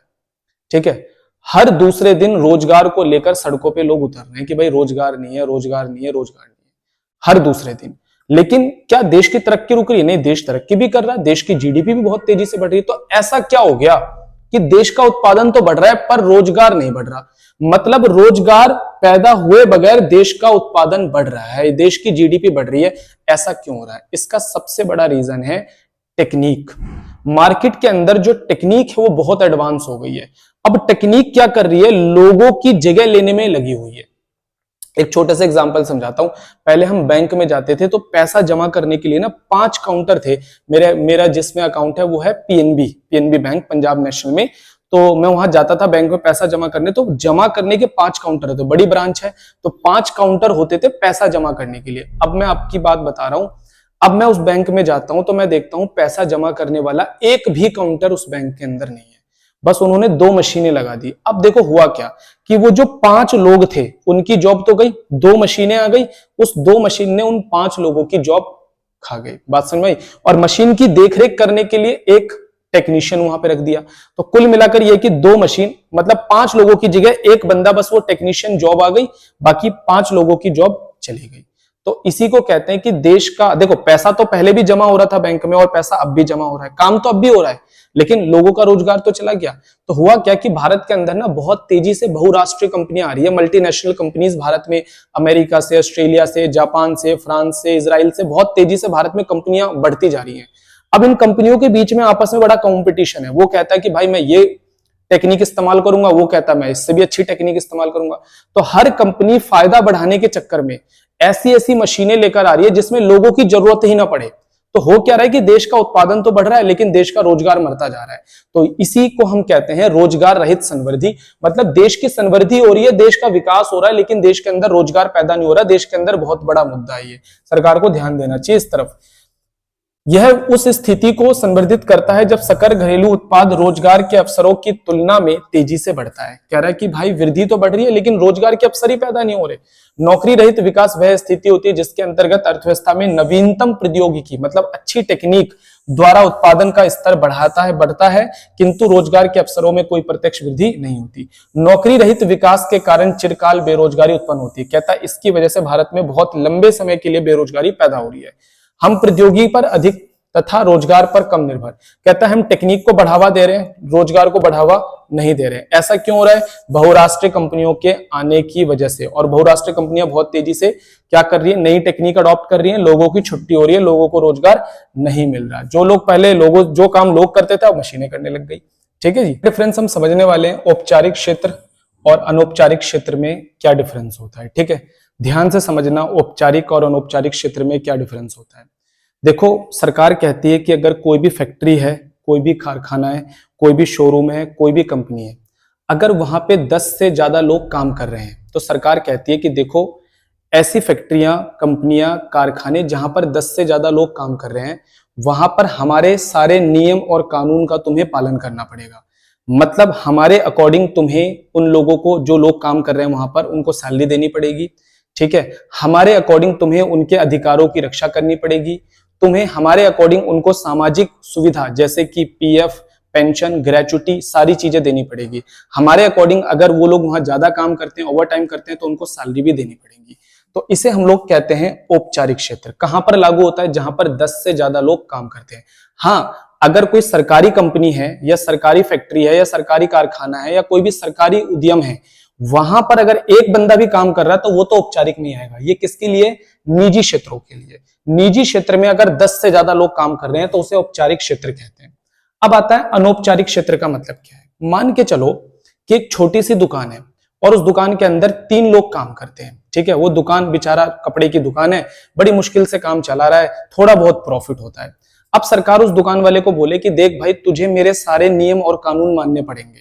ठीक है। हर दूसरे दिन रोजगार को लेकर सड़कों पे लोग उतर रहे हैं कि भाई रोजगार नहीं है, रोजगार नहीं है, रोजगार नहीं है, हर दूसरे दिन। लेकिन क्या देश की तरक्की रुक रही है? नहीं, देश तरक्की भी कर रहा है, देश की जीडीपी भी बहुत तेजी से बढ़ रही है। तो ऐसा क्या हो गया कि देश का उत्पादन तो बढ़ रहा है पर रोजगार नहीं बढ़ रहा? मतलब रोजगार पैदा हुए बगैर देश का उत्पादन बढ़ रहा है, देश की जीडीपी बढ़ रही है, ऐसा क्यों हो रहा है? इसका सबसे बड़ा रीजन है टेक्निक। मार्केट के अंदर जो टेक्निक है वो बहुत एडवांस हो गई है। अब टेक्निक क्या कर रही है? लोगों की जगह लेने में लगी हुई है। एक छोटे से एग्जांपल समझाता हूं। पहले हम बैंक में जाते थे तो पैसा जमा करने के लिए ना 5 काउंटर थे। मेरा जिसमें अकाउंट है वो है पीएनबी बैंक, पंजाब नेशनल में। तो मैं वहां जाता था बैंक में पैसा जमा करने, तो जमा करने के 5 काउंटर है, तो बड़ी ब्रांच है, तो 5 काउंटर होते थे पैसा जमा करने के लिए। अब मैं आपकी बात बता रहा हूं, अब मैं उस बैंक में जाता हूं तो मैं देखता हूं पैसा जमा करने वाला एक भी काउंटर उस बैंक के अंदर नहीं है, बस उन्होंने 2 मशीनें लगा दी। अब देखो हुआ क्या कि वो जो 5 लोग थे उनकी जॉब तो गई, 2 मशीनें आ गई, उस 2 मशीन ने उन 5 लोगों की जॉब खा गई। बात समझ में आई? और मशीन की देखरेख करने के लिए एक टेक्नीशियन वहां पे रख दिया। तो कुल मिलाकर ये कि 2 मशीन मतलब 5 लोगों की जगह एक बंदा, बस वो टेक्नीशियन जॉब आ गई, बाकी 5 लोगों की जॉब चली गई। तो इसी को कहते हैं कि देश का, देखो पैसा तो पहले भी जमा हो रहा था बैंक में और पैसा अब भी जमा हो रहा है, काम तो अब भी हो रहा है, लेकिन लोगों का रोजगार तो चला गया। तो हुआ क्या कि भारत के अंदर ना बहुत तेजी से बहुराष्ट्रीय कंपनियां आ रही है, मल्टीनेशनल कंपनीज भारत में, अमेरिका से, ऑस्ट्रेलिया से, जापान से, फ्रांस से, इजराइल से बहुत तेजी से भारत में कंपनियां बढ़ती जा रही हैं। अब इन कंपनियों के बीच में आपस में बड़ा कंपटीशन है। वो कहता है कि भाई मैं ये टेक्निक इस्तेमाल करूंगा, वो कहता है मैं इससे भी अच्छी टेक्निक इस्तेमाल करूंगा। तो हर कंपनी फायदा बढ़ाने के चक्कर में ऐसी ऐसी मशीनें लेकर आ रही है जिसमें लोगों की जरूरत ही ना पड़े। तो हो क्या रहा है कि देश का उत्पादन तो बढ़ रहा है लेकिन देश का रोजगार मरता जा रहा है। तो इसी को हम कहते हैं रोजगार रहित संवृद्धि। मतलब देश की संवृद्धि हो रही है, देश का विकास हो रहा है, लेकिन देश के अंदर रोजगार पैदा नहीं हो रहा। देश के अंदर बहुत बड़ा मुद्दा है ये, सरकार को ध्यान देना चाहिए इस तरफ। यह उस स्थिति को संवर्धित करता है जब सकल घरेलू उत्पाद रोजगार के अवसरों की तुलना में तेजी से बढ़ता है। कह रहा है कि भाई वृद्धि तो बढ़ रही है लेकिन रोजगार के अवसर ही पैदा नहीं हो रहे। नौकरी रहित विकास वह स्थिति होती है जिसके अंतर्गत अर्थव्यवस्था में नवीनतम प्रौद्योगिकी मतलब अच्छी टेक्निक द्वारा उत्पादन का स्तर बढ़ता है किंतु रोजगार के अवसरों में कोई प्रत्यक्ष वृद्धि नहीं होती। नौकरी रहित विकास के कारण चिरकाल बेरोजगारी उत्पन्न होती है। कहता है इसकी वजह से भारत में बहुत लंबे समय के लिए बेरोजगारी पैदा हो रही है। हम प्रौद्योगिकी पर अधिक तथा रोजगार पर कम निर्भर। कहता है हम टेक्निक को बढ़ावा दे रहे हैं, रोजगार को बढ़ावा नहीं दे रहे हैं। ऐसा क्यों हो रहा है? बहुराष्ट्रीय कंपनियों के आने की वजह से। और बहुराष्ट्रीय कंपनियां बहुत तेजी से क्या कर रही है? नई टेक्निक अडॉप्ट कर रही है, लोगों की छुट्टी हो रही है, लोगों को रोजगार नहीं मिल रहा। जो लोग पहले जो काम लोग करते थे अब मशीनें करने लग गई। ठीक है जी। डिफरेंस हम समझने वाले हैं, औपचारिक क्षेत्र और अनौपचारिक क्षेत्र में क्या डिफरेंस होता है। ठीक है, ध्यान से समझना औपचारिक और अनौपचारिक क्षेत्र में क्या डिफरेंस होता है। देखो सरकार कहती है कि अगर कोई भी फैक्ट्री है, कोई भी कारखाना है, कोई भी शोरूम है, कोई भी कंपनी है, अगर वहां पे 10 से ज्यादा लोग काम कर रहे हैं तो सरकार कहती है कि देखो ऐसी फैक्ट्रियां, कंपनियां, कारखाने जहां पर 10 से ज्यादा लोग काम कर रहे हैं वहां पर हमारे सारे नियम और कानून का तुम्हें पालन करना पड़ेगा। मतलब हमारे अकॉर्डिंग तुम्हें उन लोगों को, जो लोग काम कर रहे हैं वहां पर, उनको सैलरी देनी पड़ेगी। ठीक है, हमारे अकॉर्डिंग तुम्हें उनके अधिकारों की रक्षा करनी पड़ेगी। तुम्हें हमारे अकॉर्डिंग उनको सामाजिक सुविधा जैसे कि पीएफ, पेंशन, ग्रेचुटी सारी चीजें देनी पड़ेगी। हमारे अकॉर्डिंग अगर वो लोग वहां ज्यादा काम करते हैं, ओवर टाइम करते हैं, तो उनको सैलरी भी देनी पड़ेगी। तो इसे हम लोग कहते हैं औपचारिक क्षेत्र। कहां पर लागू होता है? जहां पर 10 से ज्यादा लोग काम करते हैं। हाँ, अगर कोई सरकारी कंपनी है या सरकारी फैक्ट्री है या सरकारी कारखाना है या कोई भी सरकारी उद्यम है, वहां पर अगर एक बंदा भी काम कर रहा है तो वो तो औपचारिक नहीं आएगा। ये किसके लिए? निजी क्षेत्रों के लिए। निजी क्षेत्र में अगर 10 से ज्यादा लोग काम कर रहे हैं तो उसे औपचारिक क्षेत्र कहते हैं। अब आता है अनौपचारिक क्षेत्र का मतलब क्या है। मान के चलो कि एक छोटी सी दुकान है और उस दुकान के अंदर 3 लोग काम करते हैं। ठीक है, वो दुकान बेचारा कपड़े की दुकान है, बड़ी मुश्किल से काम चला रहा है, थोड़ा बहुत प्रॉफिट होता है। अब सरकार उस दुकान वाले को बोले कि देख भाई तुझे मेरे सारे नियम और कानून मानने पड़ेंगे,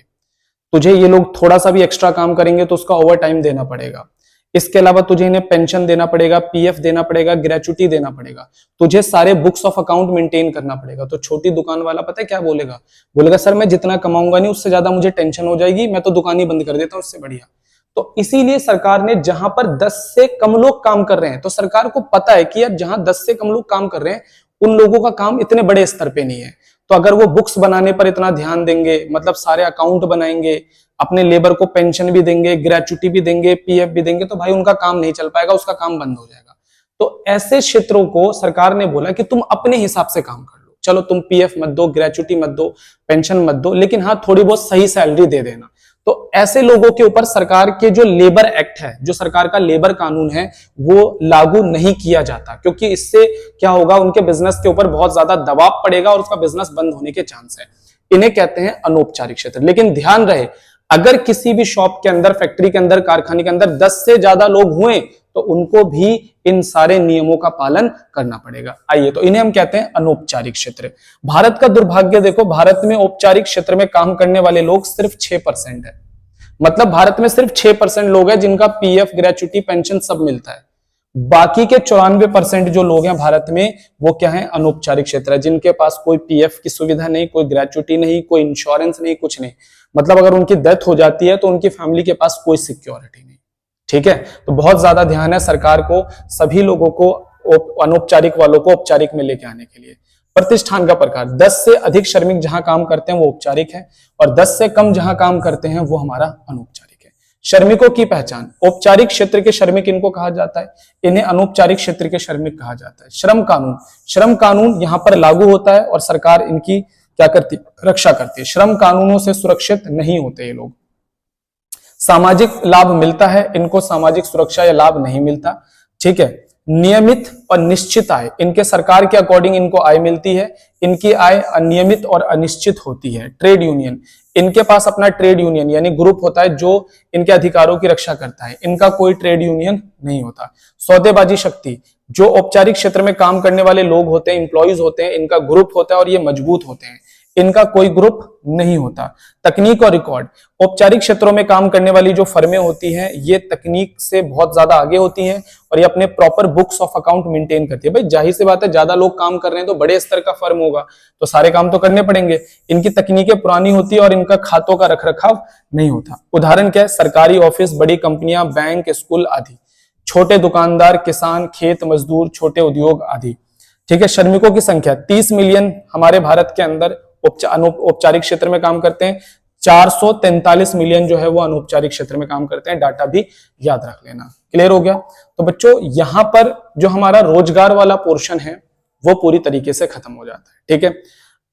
तुझे ये लोग थोड़ा सा भी एक्स्ट्रा काम करेंगे तो उसका ओवर टाइम देना पड़ेगा, इसके अलावा तुझे इन्हें पेंशन देना पड़ेगा, पीएफ देना पड़ेगा, ग्रेचुटी देना पड़ेगा, तुझे सारे बुक्स ऑफ अकाउंट मेंटेन करना पड़ेगा। तो छोटी दुकान वाला पता है क्या बोलेगा? बोलेगा सर मैं जितना कमाऊंगा नहीं उससे ज्यादा मुझे टेंशन हो जाएगी, मैं तो दुकान ही बंद कर देता हूं, उससे बढ़िया। तो इसीलिए सरकार ने जहां पर 10 से कम लोग काम कर रहे हैं, तो सरकार को पता है कि यार जहां 10 से कम लोग काम कर रहे हैं उन लोगों का काम इतने बड़े स्तर पे नहीं है, तो अगर वो बुक्स बनाने पर इतना ध्यान देंगे, मतलब सारे अकाउंट बनाएंगे, अपने लेबर को पेंशन भी देंगे, ग्रेचुटी भी देंगे, पीएफ भी देंगे, तो भाई उनका काम नहीं चल पाएगा, उसका काम बंद हो जाएगा। तो ऐसे क्षेत्रों को सरकार ने बोला कि तुम अपने हिसाब से काम कर लो, चलो तुम पीएफ मत दो, ग्रेचुटी मत दो, पेंशन मत दो, लेकिन हाँ थोड़ी बहुत सही सैलरी दे देना। तो ऐसे लोगों के ऊपर सरकार के जो लेबर एक्ट है, जो सरकार का लेबर कानून है, वो लागू नहीं किया जाता, क्योंकि इससे क्या होगा, उनके बिजनेस के ऊपर बहुत ज्यादा दबाव पड़ेगा और उसका बिजनेस बंद होने के चांस है। इन्हें कहते हैं अनौपचारिक क्षेत्र। लेकिन ध्यान रहे, अगर किसी भी शॉप के अंदर, फैक्ट्री के अंदर, कारखाने के अंदर 10 से ज्यादा लोग हुए तो उनको भी इन सारे नियमों का पालन करना पड़ेगा। आइए, तो इन्हें हम कहते हैं अनौपचारिक क्षेत्र। भारत का दुर्भाग्य देखो, भारत में औपचारिक क्षेत्र में काम करने वाले लोग सिर्फ 6% है। मतलब भारत में सिर्फ 6% लोग हैं जिनका पीएफ, ग्रेचुटी, पेंशन सब मिलता है। बाकी के 94% जो लोग हैं भारत में, वो क्या है, अनौपचारिक क्षेत्र है, जिनके पास कोई पीएफ की सुविधा नहीं, कोई ग्रेचुटी नहीं, कोई इंश्योरेंस नहीं, कुछ नहीं। मतलब अगर उनकी डेथ हो जाती है तो उनकी फैमिली के पास कोई सिक्योरिटी नहीं। ठीक है, तो बहुत ज्यादा ध्यान है सरकार को सभी लोगों को, अनौपचारिक वालों को औपचारिक में लेके आने के लिए। प्रतिष्ठान का प्रकार, 10 से अधिक श्रमिक जहां काम करते हैं वो औपचारिक है, और 10 से कम जहां काम करते हैं वो हमारा अनौपचारिक है। श्रमिकों की पहचान, औपचारिक क्षेत्र के श्रमिक इनको कहा जाता है, इन्हें अनौपचारिक क्षेत्र के श्रमिक कहा जाता है। श्रम कानून, श्रम कानून यहां पर लागू होता है और सरकार इनकी क्या करती, रक्षा करती है। श्रम कानूनों से सुरक्षित नहीं होते ये लोग। सामाजिक लाभ मिलता है इनको, सामाजिक सुरक्षा या लाभ नहीं मिलता। ठीक है, नियमित और निश्चित आय, इनके सरकार के अकॉर्डिंग इनको आय मिलती है, इनकी आय अनियमित और अनिश्चित होती है। ट्रेड यूनियन, इनके पास अपना ट्रेड यूनियन यानी ग्रुप होता है जो इनके अधिकारों की रक्षा करता है, इनका कोई ट्रेड यूनियन नहीं होता। सौदेबाजी शक्ति, जो औपचारिक क्षेत्र में काम करने वाले लोग होते हैं, इंप्लॉइज होते हैं, इनका ग्रुप होता है और ये मजबूत होते हैं, इनका कोई ग्रुप नहीं होता। तकनीक और रिकॉर्ड, औपचारिक क्षेत्रों में काम करने वाली जो फर्में होती हैं ये तकनीक से बहुत ज्यादा आगे होती हैं और ये अपने proper books of account maintain करती है। भाई जाहिर सी बात है, ज्यादा लोग काम कर रहे हैं तो बड़े स्तर का फर्म होगा तो सारे काम तो करने पड़ेंगे। इनकी तकनीकें पुरानी होती है और इनका खातों का रखरखाव नहीं होता। उदाहरण क्या है, सरकारी ऑफिस, बड़ी कंपनियां, बैंक, स्कूल आदि। छोटे दुकानदार, किसान, खेत मजदूर, छोटे उद्योग आदि। ठीक है, श्रमिकों की संख्या 30 मिलियन हमारे भारत के अंदर औपचारिक क्षेत्र में काम करते हैं, 443 मिलियन जो है वो अनौपचारिक क्षेत्र में काम करते हैं। डाटा भी याद रख लेना। क्लियर हो गया? तो बच्चों यहां पर जो हमारा रोजगार वाला पोर्शन है वो पूरी तरीके से खत्म हो जाता है। ठीक है,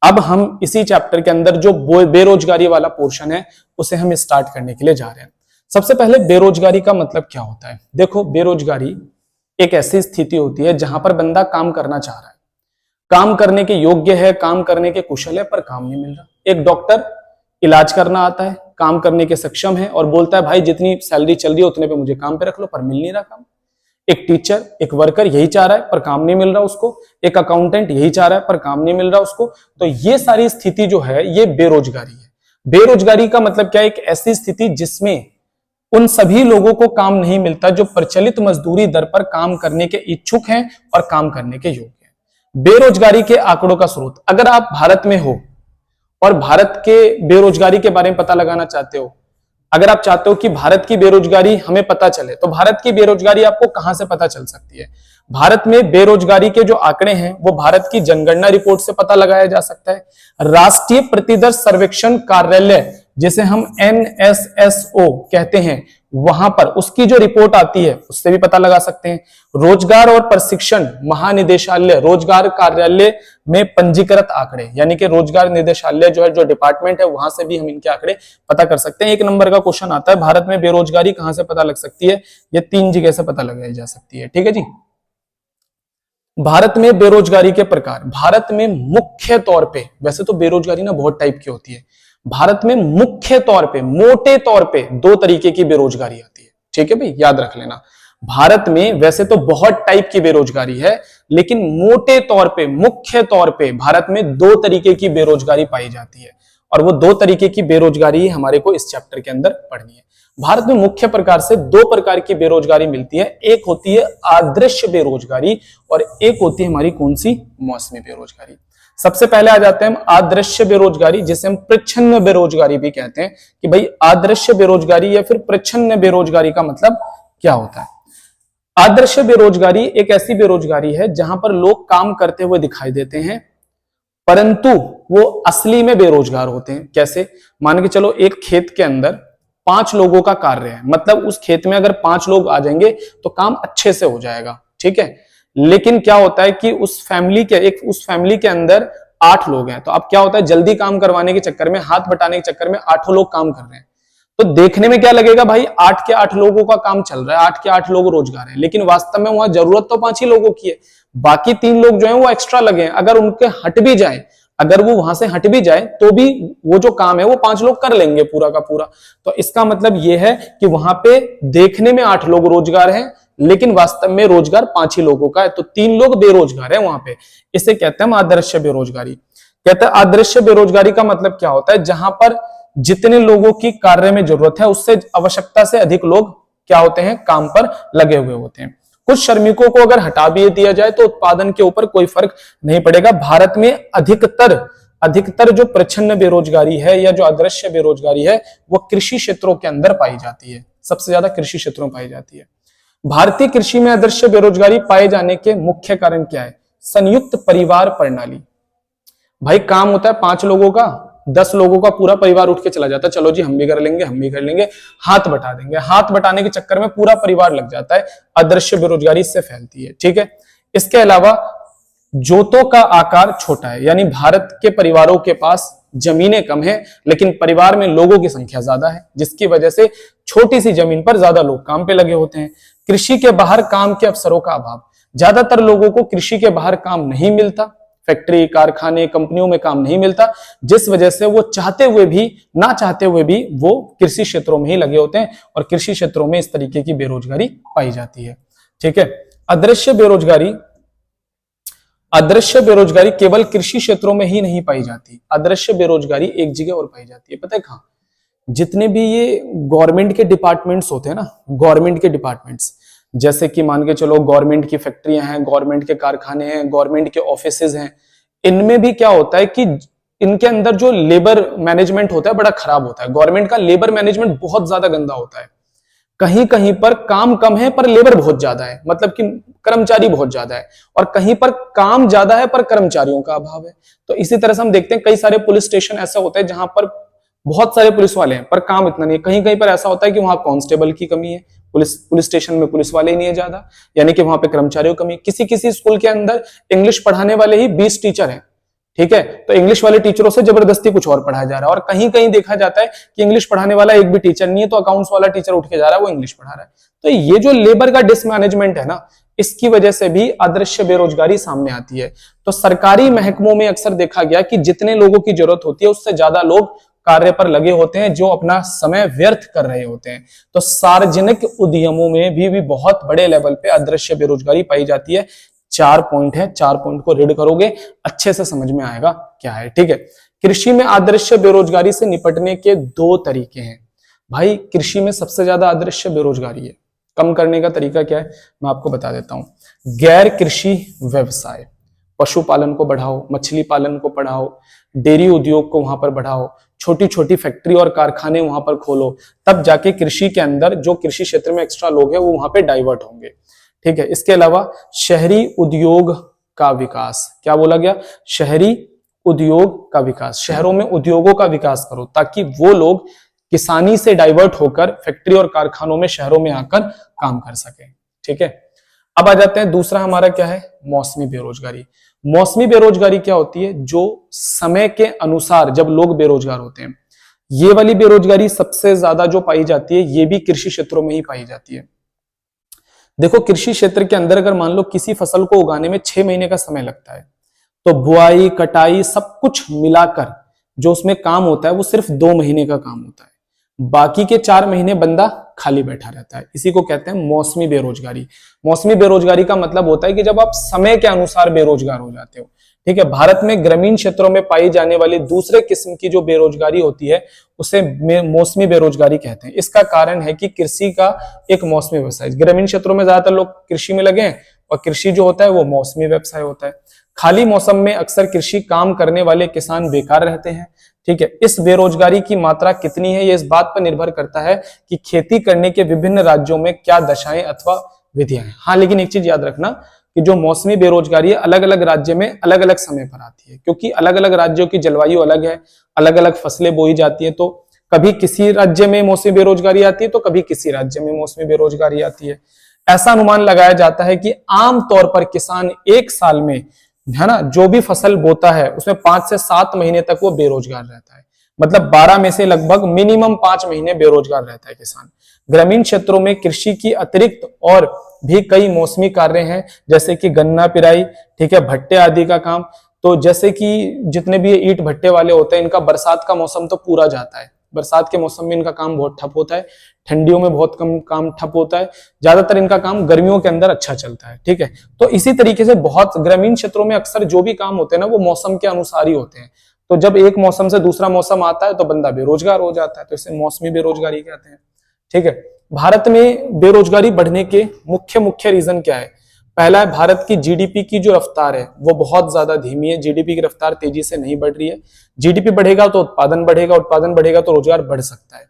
अब हम इसी चैप्टर के अंदर जो बेरोजगारी वाला पोर्शन है उसे हम स्टार्ट करने के लिए जा रहे हैं। सबसे पहले बेरोजगारी का मतलब क्या होता है? देखो, बेरोजगारी एक ऐसी स्थिति होती है जहां पर बंदा काम करना चाह रहा है, काम करने के योग्य है, काम करने के कुशल है, पर काम नहीं मिल रहा। एक डॉक्टर इलाज करना आता है, काम करने के सक्षम है और बोलता है भाई जितनी सैलरी चल रही है उतने पे मुझे काम पे रख लो, पर मिल नहीं रहा काम। एक टीचर, एक वर्कर यही चाह रहा है पर काम नहीं मिल रहा उसको। एक अकाउंटेंट यही चाह रहा है पर काम नहीं मिल रहा उसको। तो ये सारी स्थिति जो है ये बेरोजगारी है। बेरोजगारी का मतलब क्या है? एक ऐसी स्थिति जिसमें उन सभी लोगों को काम नहीं मिलता जो प्रचलित मजदूरी दर पर काम करने के इच्छुक हैं और काम करने के योग्य हैं। बेरोजगारी के आंकड़ों का स्रोत, अगर आप भारत में हो और भारत के बेरोजगारी के बारे में पता लगाना चाहते हो, अगर आप चाहते हो कि भारत की बेरोजगारी हमें पता चले, तो भारत की बेरोजगारी आपको कहां से पता चल सकती है? भारत में बेरोजगारी के जो आंकड़े हैं वो भारत की जनगणना रिपोर्ट से पता लगाया जा सकता है। राष्ट्रीय प्रतिदर सर्वेक्षण कार्यालय, जिसे हम NSSO कहते हैं, वहां पर उसकी जो रिपोर्ट आती है उससे भी पता लगा सकते हैं। रोजगार और प्रशिक्षण महानिदेशालय, रोजगार कार्यालय में पंजीकृत आंकड़े, यानी कि रोजगार निदेशालय जो है, जो डिपार्टमेंट है, वहां से भी हम इनके आंकड़े पता कर सकते हैं। 1 नंबर का क्वेश्चन आता है, भारत में बेरोजगारी कहां से पता लग सकती है? ये 3 जगह से पता लगाई जा सकती है। ठीक है जी। भारत में बेरोजगारी के प्रकार, भारत में मुख्य तौर पे, वैसे तो बेरोजगारी ना बहुत टाइप की होती है, भारत में मुख्य तौर पे, मोटे तौर पे 2 तरीके की बेरोजगारी आती है। ठीक है भाई, याद रख लेना। भारत में वैसे तो बहुत टाइप की बेरोजगारी है, लेकिन मोटे तौर पे, मुख्य तौर पे भारत में 2 तरीके की बेरोजगारी पाई जाती है और वो 2 तरीके की बेरोजगारी हमारे को इस चैप्टर के अंदर पढ़नी है। भारत में मुख्य प्रकार से 2 प्रकार की बेरोजगारी मिलती है। एक होती है अदृश्य बेरोजगारी और एक होती है हमारी कौन सी? मौसमी बेरोजगारी। सबसे पहले आ जाते हैं हम अदृश्य बेरोजगारी, जिसे हम प्रच्छन्न बेरोजगारी भी कहते हैं कि भाई अदृश्य बेरोजगारी या फिर प्रच्छन्न बेरोजगारी का मतलब क्या होता है। अदृश्य बेरोजगारी एक ऐसी बेरोजगारी है जहां पर लोग काम करते हुए दिखाई देते हैं परंतु वो असली में बेरोजगार होते हैं। कैसे? मान के चलो एक खेत के अंदर 5 लोगों का कार्य है, मतलब उस खेत में अगर 5 लोग आ जाएंगे तो काम अच्छे से हो जाएगा, ठीक है। लेकिन क्या होता है कि उस फैमिली के अंदर 8 लोग हैं, तो अब क्या होता है, जल्दी काम करवाने के चक्कर में, हाथ बटाने के चक्कर में 8 लोग काम कर रहे हैं। तो देखने में क्या लगेगा, भाई 8 के 8 लोगों का काम चल रहा है, 8 के 8 लोग रोजगार है, लेकिन वास्तव में वहां जरूरत तो 5 ही लोगों की है। बाकी 3 लोग जो है वो एक्स्ट्रा लगे हैं। अगर उनके हट भी जाए, अगर वो वहां से हट भी जाए तो भी वो जो काम है वो 5 लोग कर लेंगे पूरा का पूरा। तो इसका मतलब ये है कि वहां पे देखने में 8 लोग रोजगार हैं, लेकिन वास्तव में रोजगार 5 ही लोगों का है, तो 3 लोग बेरोजगार है वहां पे। इसे कहते हैं अदृश्य बेरोजगारी। कहते हैं अदृश्य बेरोजगारी का मतलब क्या होता है, जहां पर जितने लोगों की कार्य में जरूरत है उससे आवश्यकता से अधिक लोग क्या होते हैं, काम पर लगे हुए होते हैं। कुछ श्रमिकों को अगर हटा भी दिया जाए तो उत्पादन के ऊपर कोई फर्क नहीं पड़ेगा। भारत में अधिकतर जो प्रच्छन्न बेरोजगारी है या जो अदृश्य बेरोजगारी है वो कृषि क्षेत्रों के अंदर पाई जाती है, सबसे ज्यादा कृषि क्षेत्रों में पाई जाती है। भारतीय कृषि में अदृश्य बेरोजगारी पाए जाने के मुख्य कारण क्या है? संयुक्त परिवार प्रणाली। भाई काम होता है 5 लोगों का, 10 लोगों का पूरा परिवार उठ के चला जाता है, चलो जी हम भी कर लेंगे, हाथ बटा देंगे। हाथ बटाने के चक्कर में पूरा परिवार लग जाता है, अदृश्य बेरोजगारी इससे फैलती है, ठीक है। इसके अलावा जोतों का आकार छोटा है, यानी भारत के परिवारों के पास जमीनें कम है लेकिन परिवार में लोगों की संख्या ज्यादा है, जिसकी वजह से छोटी सी जमीन पर ज्यादा लोग काम पे लगे होते हैं। कृषि के बाहर काम के अवसरों का अभाव, ज्यादातर लोगों को कृषि के बाहर काम नहीं मिलता, फैक्ट्री, कारखाने, कंपनियों में काम नहीं मिलता, जिस वजह से वो चाहते हुए भी ना चाहते हुए भी वो कृषि क्षेत्रों में ही लगे होते हैं और कृषि क्षेत्रों में इस तरीके की बेरोजगारी पाई जाती है, ठीक है। अदृश्य बेरोजगारी केवल कृषि क्षेत्रों में ही नहीं पाई जाती, अदृश्य बेरोजगारी एक जगह और पाई जाती है, पता है कहां? जितने भी ये गवर्नमेंट के डिपार्टमेंट्स होते हैं ना, गवर्नमेंट के डिपार्टमेंट्स, जैसे कि मान के चलो गवर्नमेंट की फैक्ट्रियां हैं, गवर्नमेंट के कारखाने हैं, गवर्नमेंट के ऑफिसेज हैं, इनमें भी क्या होता है कि इनके अंदर जो लेबर मैनेजमेंट होता है बड़ा खराब होता है। गवर्नमेंट का लेबर मैनेजमेंट बहुत ज्यादा गंदा होता है। कहीं कहीं पर काम कम है पर लेबर बहुत ज्यादा है, मतलब कि कर्मचारी बहुत ज्यादा है, और कहीं पर काम ज्यादा है पर कर्मचारियों का अभाव है। तो इसी तरह से हम देखते हैं कई सारे पुलिस स्टेशन ऐसे होते हैं जहां पर बहुत सारे पुलिस वाले हैं पर काम इतना नहीं है। कहीं कहीं पर ऐसा होता है कि वहां कांस्टेबल की कमी है, पुलिस स्टेशन में पुलिस वाले ही नहीं है ज्यादा, यानी कि वहां पे कर्मचारियों की कमी। किसी किसी स्कूल के अंदर इंग्लिश पढ़ाने वाले ही 20 टीचर हैं, ठीक है, तो इंग्लिश वाले टीचरों से जबरदस्ती कुछ और पढ़ाया जा रहा है। और कहीं कहीं देखा जाता है कि इंग्लिश पढ़ाने वाला एक भी टीचर नहीं है, तो अकाउंट्स वाला टीचर उठ के जा रहा है, वो इंग्लिश पढ़ा रहा है। तो ये जो लेबर का डिसमैनेजमेंट है ना, इसकी वजह से भी अदृश्य बेरोजगारी सामने आती है। तो सरकारी महकमों में अक्सर देखा गया कि जितने लोगों की जरूरत होती है उससे ज्यादा लोग कार्य पर लगे होते हैं जो अपना समय व्यर्थ कर रहे होते हैं। तो सार्वजनिक उद्यमों में भी बहुत बड़े लेवल पे अदृश्य बेरोजगारी पाई जाती है। 4 पॉइंट है, 4 पॉइंट को रीड करोगे अच्छे से समझ में आएगा क्या है, ठीक है। कृषि में अदृश्य बेरोजगारी से निपटने के 2 तरीके हैं। भाई कृषि में सबसे ज्यादा अदृश्य बेरोजगारी है, कम करने का तरीका क्या है मैं आपको बता देता हूं। गैर कृषि व्यवसाय, पशुपालन को बढ़ाओ, मछली पालन को बढ़ाओ, डेयरी उद्योग को वहां पर बढ़ाओ, छोटी छोटी फैक्ट्री और कारखाने वहां पर खोलो, तब जाके कृषि के अंदर जो कृषि क्षेत्र में एक्स्ट्रा लोग हैं वो वहां पे डाइवर्ट होंगे, ठीक है। इसके अलावा शहरी उद्योग का विकास, क्या बोला गया? शहरी उद्योग का विकास, शहरों में उद्योगों का विकास करो ताकि वो लोग किसानी से डाइवर्ट होकर फैक्ट्री और कारखानों में, शहरों में आकर काम कर सके, ठीक है। अब आ जाते हैं दूसरा हमारा क्या है, मौसमी बेरोजगारी। मौसमी बेरोजगारी क्या होती है? जो समय के अनुसार जब लोग बेरोजगार होते हैं, ये वाली बेरोजगारी सबसे ज्यादा जो पाई जाती है ये भी कृषि क्षेत्रों में ही पाई जाती है। देखो कृषि क्षेत्र के अंदर अगर मान लो किसी फसल को उगाने में 6 महीने का समय लगता है, तो बुआई, कटाई सब कुछ मिलाकर जो उसमें काम होता है वो सिर्फ 2 महीने का काम होता है। बाकी के 4 महीने बंदा खाली बैठा रहता है। इसी को कहते हैं मौसमी बेरोजगारी। मौसमी बेरोजगारी का मतलब होता है कि जब आप समय के अनुसार बेरोजगार हो जाते हो, ठीक है। भारत में ग्रामीण क्षेत्रों में पाई जाने वाली दूसरे किस्म की जो बेरोजगारी होती है उसे मौसमी बेरोजगारी कहते हैं। इसका कारण है कि कृषि का एक मौसमी व्यवसाय, ग्रामीण क्षेत्रों में ज्यादातर लोग कृषि में लगे हैं और कृषि जो होता है वो मौसमी व्यवसाय होता है। खाली मौसम में अक्सर कृषि काम करने वाले किसान बेकार रहते हैं। ठीक है, इस बेरोजगारी की मात्रा कितनी है, ये इस बात पर निर्भर करता है कि खेती करने के विभिन्न राज्यों में क्या दशाएं अथवा विधियां हैं। हाँ, लेकिन एक चीज याद रखना कि जो मौसमी बेरोजगारी है अलग अलग राज्य में अलग अलग समय पर आती है, क्योंकि अलग अलग राज्यों की जलवायु अलग है, अलग अलग फसलें बोई जाती है, तो कभी किसी राज्य में मौसमी बेरोजगारी आती है तो कभी किसी राज्य में मौसमी बेरोजगारी आती है। ऐसा अनुमान लगाया जाता है कि आमतौर पर किसान एक साल में, है ना, जो भी फसल बोता है उसमें 5 से 7 महीने तक वो बेरोजगार रहता है। मतलब 12 में से लगभग मिनिमम 5 महीने बेरोजगार रहता है किसान। ग्रामीण क्षेत्रों में कृषि की अतिरिक्त और भी कई मौसमी कार्य हैं, जैसे कि गन्ना पिराई, ठीक है, भट्टे आदि का काम। तो जैसे कि जितने भी ईंट भट्टे वाले होते हैं, इनका बरसात का मौसम तो पूरा जाता है, बरसात के मौसम में इनका काम बहुत ठप होता है, ठंडियों में बहुत कम काम ठप होता है, ज्यादातर इनका काम गर्मियों के अंदर अच्छा चलता है। ठीक है, तो इसी तरीके से बहुत ग्रामीण क्षेत्रों में अक्सर जो भी काम होते हैं ना वो मौसम के अनुसार ही होते हैं। तो जब एक मौसम से दूसरा मौसम आता है तो बंदा बेरोजगार हो जाता है, तो इसे मौसमी बेरोजगारी कहते हैं। ठीक है, भारत में बेरोजगारी बढ़ने के मुख्य मुख्य रीजन क्या है? पहला है, भारत की जीडीपी की जो रफ्तार है वो बहुत ज्यादा धीमी है, जीडीपी की रफ्तार तेजी से नहीं बढ़ रही है। जीडीपी बढ़ेगा तो उत्पादन बढ़ेगा, उत्पादन बढ़ेगा तो रोजगार बढ़ सकता है।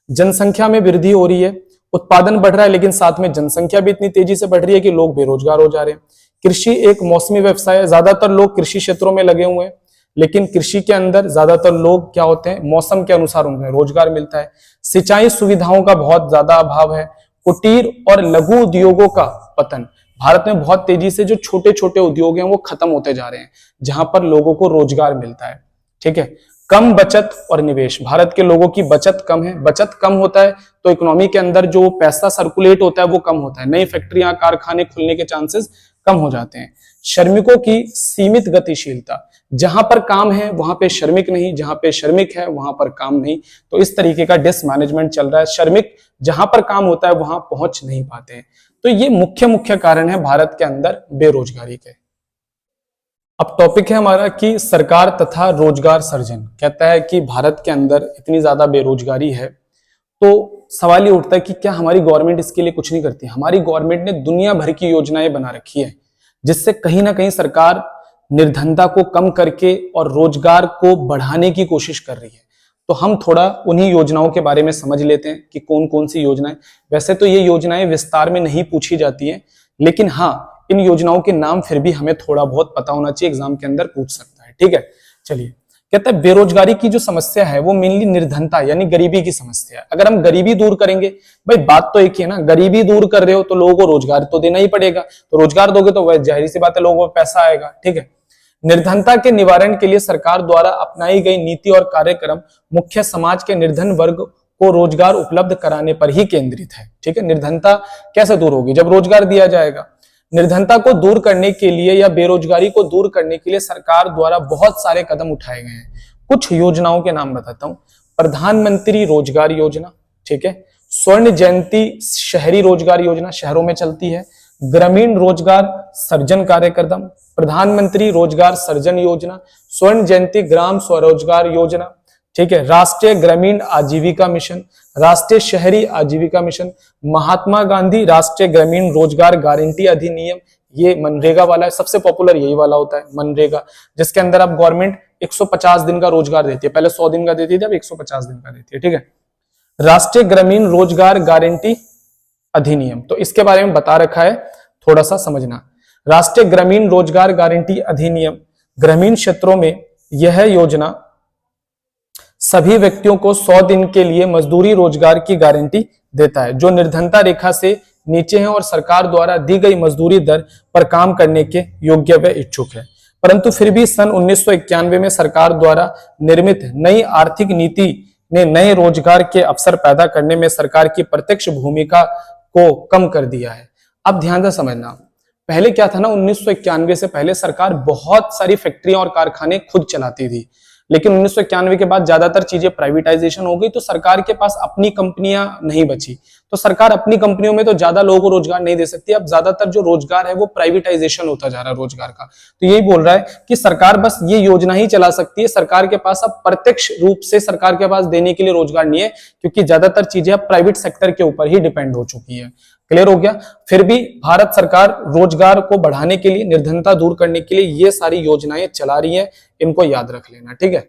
जनसंख्या में वृद्धि हो रही है, उत्पादन बढ़ रहा है, लेकिन साथ में जनसंख्या भी इतनी तेजी से बढ़ रही है कि लोग बेरोजगार हो जा रहे हैं। कृषि एक मौसमी व्यवसाय है, ज्यादातर लोग कृषि क्षेत्रों में लगे हुए हैं, लेकिन कृषि के अंदर ज्यादातर लोग क्या होते हैं, मौसम के अनुसार उन्हें रोजगार मिलता है। सिंचाई सुविधाओं का बहुत ज्यादा अभाव है। कुटीर और लघु उद्योगों का पतन, भारत में बहुत तेजी से जो छोटे छोटे उद्योग हैं वो खत्म होते जा रहे हैं, जहां पर लोगों को रोजगार मिलता है। ठीक है, कम बचत और निवेश, भारत के लोगों की बचत कम है, बचत कम होता है तो इकोनॉमी के अंदर जो पैसा सर्कुलेट होता है वो कम होता है, नई फैक्ट्रियां कारखाने खुलने के चांसेस कम हो जाते हैं। श्रमिकों की सीमित गतिशीलता, जहां पर काम है वहां पे श्रमिक नहीं, जहां पे श्रमिक है वहां पर काम नहीं, तो इस तरीके का डिसमैनेजमेंट चल रहा है। श्रमिक जहां पर काम होता है वहां पहुंच नहीं पाते हैं। तो ये मुख्य मुख्य कारण है भारत के अंदर बेरोजगारी के। अब टॉपिक है हमारा कि सरकार तथा रोजगार सृजन। कहता है कि भारत के अंदर इतनी ज्यादा बेरोजगारी है, तो सवाल ये उठता है कि क्या हमारी गवर्नमेंट इसके लिए कुछ नहीं करती? हमारी गवर्नमेंट ने दुनिया भर की योजनाएं बना रखी है, जिससे कहीं ना कहीं सरकार निर्धनता को कम करके और रोजगार को बढ़ाने की कोशिश कर रही है। तो हम थोड़ा उन्हीं योजनाओं के बारे में समझ लेते हैं कि कौन कौन सी योजनाएं। वैसे तो ये योजनाएं विस्तार में नहीं पूछी जाती है, लेकिन हाँ, इन योजनाओं के नाम फिर भी हमें थोड़ा बहुत पता होना चाहिए, एग्जाम के अंदर पूछ सकता है। ठीक है, चलिए, कहता है बेरोजगारी की जो समस्या है वो मेनली निर्धनता यानी गरीबी की समस्या है। अगर हम गरीबी दूर करेंगे, भाई बात तो एक ही है ना, गरीबी दूर कर रहे हो तो लोगों को रोजगार तो देना ही पड़ेगा, तो रोजगार दोगे तो वह जाहिर सी बात है लोगों को पैसा आएगा। ठीक है, निर्धनता के निवारण के लिए सरकार द्वारा अपनाई गई नीति और कार्यक्रम मुख्य समाज के निर्धन वर्ग को रोजगार उपलब्ध कराने पर ही केंद्रित है। ठीक है, निर्धनता कैसे दूर होगी? जब रोजगार दिया जाएगा। निर्धनता को दूर करने के लिए या बेरोजगारी को दूर करने के लिए सरकार द्वारा बहुत सारे कदम उठाए गए हैं। कुछ योजनाओं के नाम बताता हूं। प्रधानमंत्री रोजगार योजना, ठीक है, स्वर्ण जयंती शहरी रोजगार योजना, शहरों में चलती है। ग्रामीण रोजगार सृजन कार्यक्रम, प्रधानमंत्री रोजगार सृजन योजना, स्वर्ण जयंती ग्राम स्वरोजगार योजना, ठीक है, राष्ट्रीय ग्रामीण आजीविका मिशन, राष्ट्रीय शहरी आजीविका मिशन, महात्मा गांधी राष्ट्रीय ग्रामीण रोजगार गारंटी अधिनियम, ये मनरेगा वाला है, सबसे पॉपुलर यही वाला होता है मनरेगा, जिसके अंदर अब गवर्नमेंट 150 दिन का रोजगार देती है, पहले 100 दिन का देती थी, अब 150 दिन का देती है। ठीक है, राष्ट्रीय ग्रामीण रोजगार गारंटी अधिनियम, तो इसके बारे में बता रखा है, थोड़ा सा समझना। राष्ट्रीय ग्रामीण रोजगार गारंटी अधिनियम ग्रामीण क्षेत्रों में यह योजना सभी व्यक्तियों को 100 दिन के लिए मजदूरी रोजगार की गारंटी देता है जो निर्धनता रेखा से नीचे हैं और सरकार द्वारा दी गई मजदूरी दर पर काम करने के योग्य व इच्छुक है। परंतु फिर भी सन 1991 में सरकार द्वारा निर्मित नई आर्थिक नीति ने नए रोजगार के अवसर पैदा करने में सरकार की प्रत्यक्ष भूमिका को कम कर दिया है। अब ध्यान से समझना, पहले क्या था ना, 1991 से पहले सरकार बहुत सारी फैक्ट्रियां और कारखाने खुद चलाती थी, लेकिन 1991 के बाद ज्यादातर चीजें प्राइवेटाइजेशन हो गई, तो सरकार के पास अपनी कंपनियां नहीं बची, तो सरकार अपनी कंपनियों में तो ज्यादा लोगों को रोजगार नहीं दे सकती। अब ज्यादातर जो रोजगार है वो प्राइवेटाइजेशन होता जा रहा है रोजगार का। तो यही बोल रहा है कि सरकार बस ये योजना ही चला सकती है, सरकार के पास अब प्रत्यक्ष रूप से सरकार के पास देने के लिए रोजगार नहीं है, क्योंकि ज्यादातर चीजें अब प्राइवेट सेक्टर के ऊपर ही डिपेंड हो चुकी है। क्लियर हो गया। फिर भी भारत सरकार रोजगार को बढ़ाने के लिए, निर्धनता दूर करने के लिए ये सारी योजनाएं चला रही है, इनको याद रख लेना, ठीक है।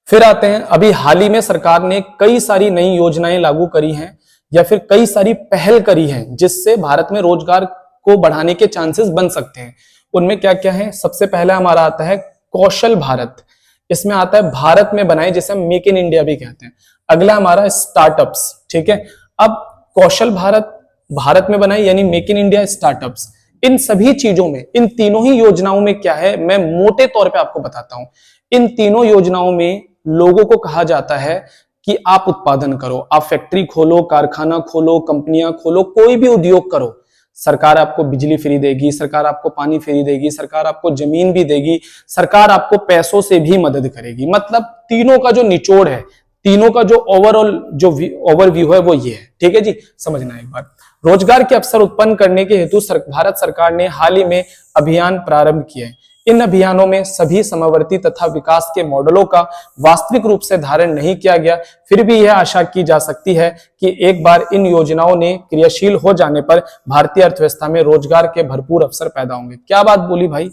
फिर आते हैं, अभी हाल ही में सरकार ने कई सारी नई योजनाएं लागू करी हैं या फिर कई सारी पहल करी हैं जिससे भारत में रोजगार को बढ़ाने के चांसेस बन सकते हैं। उनमें क्या क्या है? सबसे पहला हमारा आता है कौशल भारत, इसमें आता है भारत में बनाए, जिसे हम मेक इन इंडिया भी कहते हैं। अगला हमारा स्टार्टअप्स, ठीक है। अब कौशल भारत, भारत में बनाए यानी मेक इन इंडिया, स्टार्टअप्स, इन सभी चीजों में, इन तीनों ही योजनाओं में क्या है, मैं मोटे तौर पे आपको बताता हूं। इन तीनों योजनाओं में लोगों को कहा जाता है कि आप उत्पादन करो, आप फैक्ट्री खोलो, कारखाना खोलो, कंपनियां खोलो, कोई भी उद्योग करो। सरकार आपको बिजली फ्री देगी, सरकार आपको पानी फ्री देगी, सरकार आपको जमीन भी देगी, सरकार आपको पैसों से भी मदद करेगी। मतलब तीनों का जो निचोड़ है, तीनों का जो ओवरऑल जो ओवरव्यू है वो ये है, ठीक है जी। समझना एक बार, रोजगार के अवसर उत्पन्न करने के हेतु भारत सरकार ने हाल ही में अभियान प्रारंभ किए हैं। इन अभियानों में सभी समवर्ती तथा विकास के मॉडलों का वास्तविक रूप से धारण नहीं किया गया, फिर भी यह आशा की जा सकती है कि एक बार इन योजनाओं ने क्रियाशील हो जाने पर भारतीय अर्थव्यवस्था में रोजगार के भरपूर अवसर पैदा होंगे। क्या बात बोली भाई,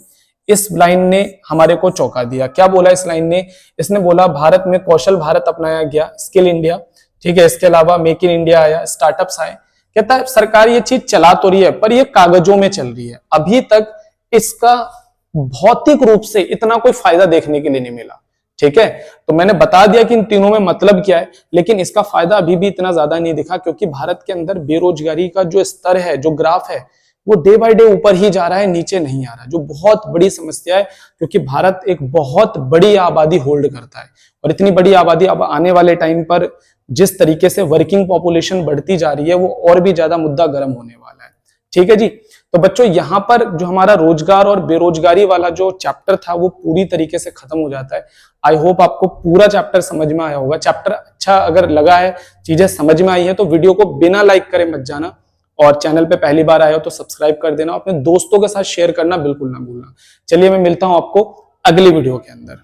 इस लाइन ने हमारे को चौंका दिया। क्या बोला इस लाइन ने? इसने बोला भारत में कौशल भारत अपनाया गया, स्किल इंडिया, ठीक है। इसके अलावा मेक इन इंडिया आया, स्टार्टअप्स आए। कहता है सरकार ये चीज चला तो रही है पर ये कागजों में चल रही है, अभी तक इसका भौतिक रूप से इतना कोई फायदा देखने के लिए नहीं मिला, ठीक है। तो मैंने बता दिया कि इन तीनों में मतलब क्या है, लेकिन इसका फायदा अभी भी इतना ज्यादा नहीं दिखा, क्योंकि भारत के अंदर बेरोजगारी का जो स्तर है, जो ग्राफ है, वो डे बाय डे ऊपर ही जा रहा है, नीचे नहीं आ रहा, जो बहुत बड़ी समस्या है। क्योंकि भारत एक बहुत बड़ी आबादी होल्ड करता है, और इतनी बड़ी आबादी अब आने वाले टाइम पर जिस तरीके से वर्किंग पॉपुलेशन बढ़ती जा रही है, वो और भी ज्यादा मुद्दा गर्म होने वाला है, ठीक है जी। तो बच्चों यहाँ पर जो हमारा रोजगार और बेरोजगारी वाला जो चैप्टर था वो पूरी तरीके से खत्म हो जाता है। आई होप आपको पूरा चैप्टर समझ में आया होगा। चैप्टर अच्छा अगर लगा है, चीजें समझ में आई है, तो वीडियो को बिना लाइक करे मत जाना, और चैनल पे पहली बार आए हो तो सब्सक्राइब कर देना, अपने दोस्तों के साथ शेयर करना बिल्कुल ना भूलना। चलिए मैं मिलता हूं आपको अगली वीडियो के अंदर।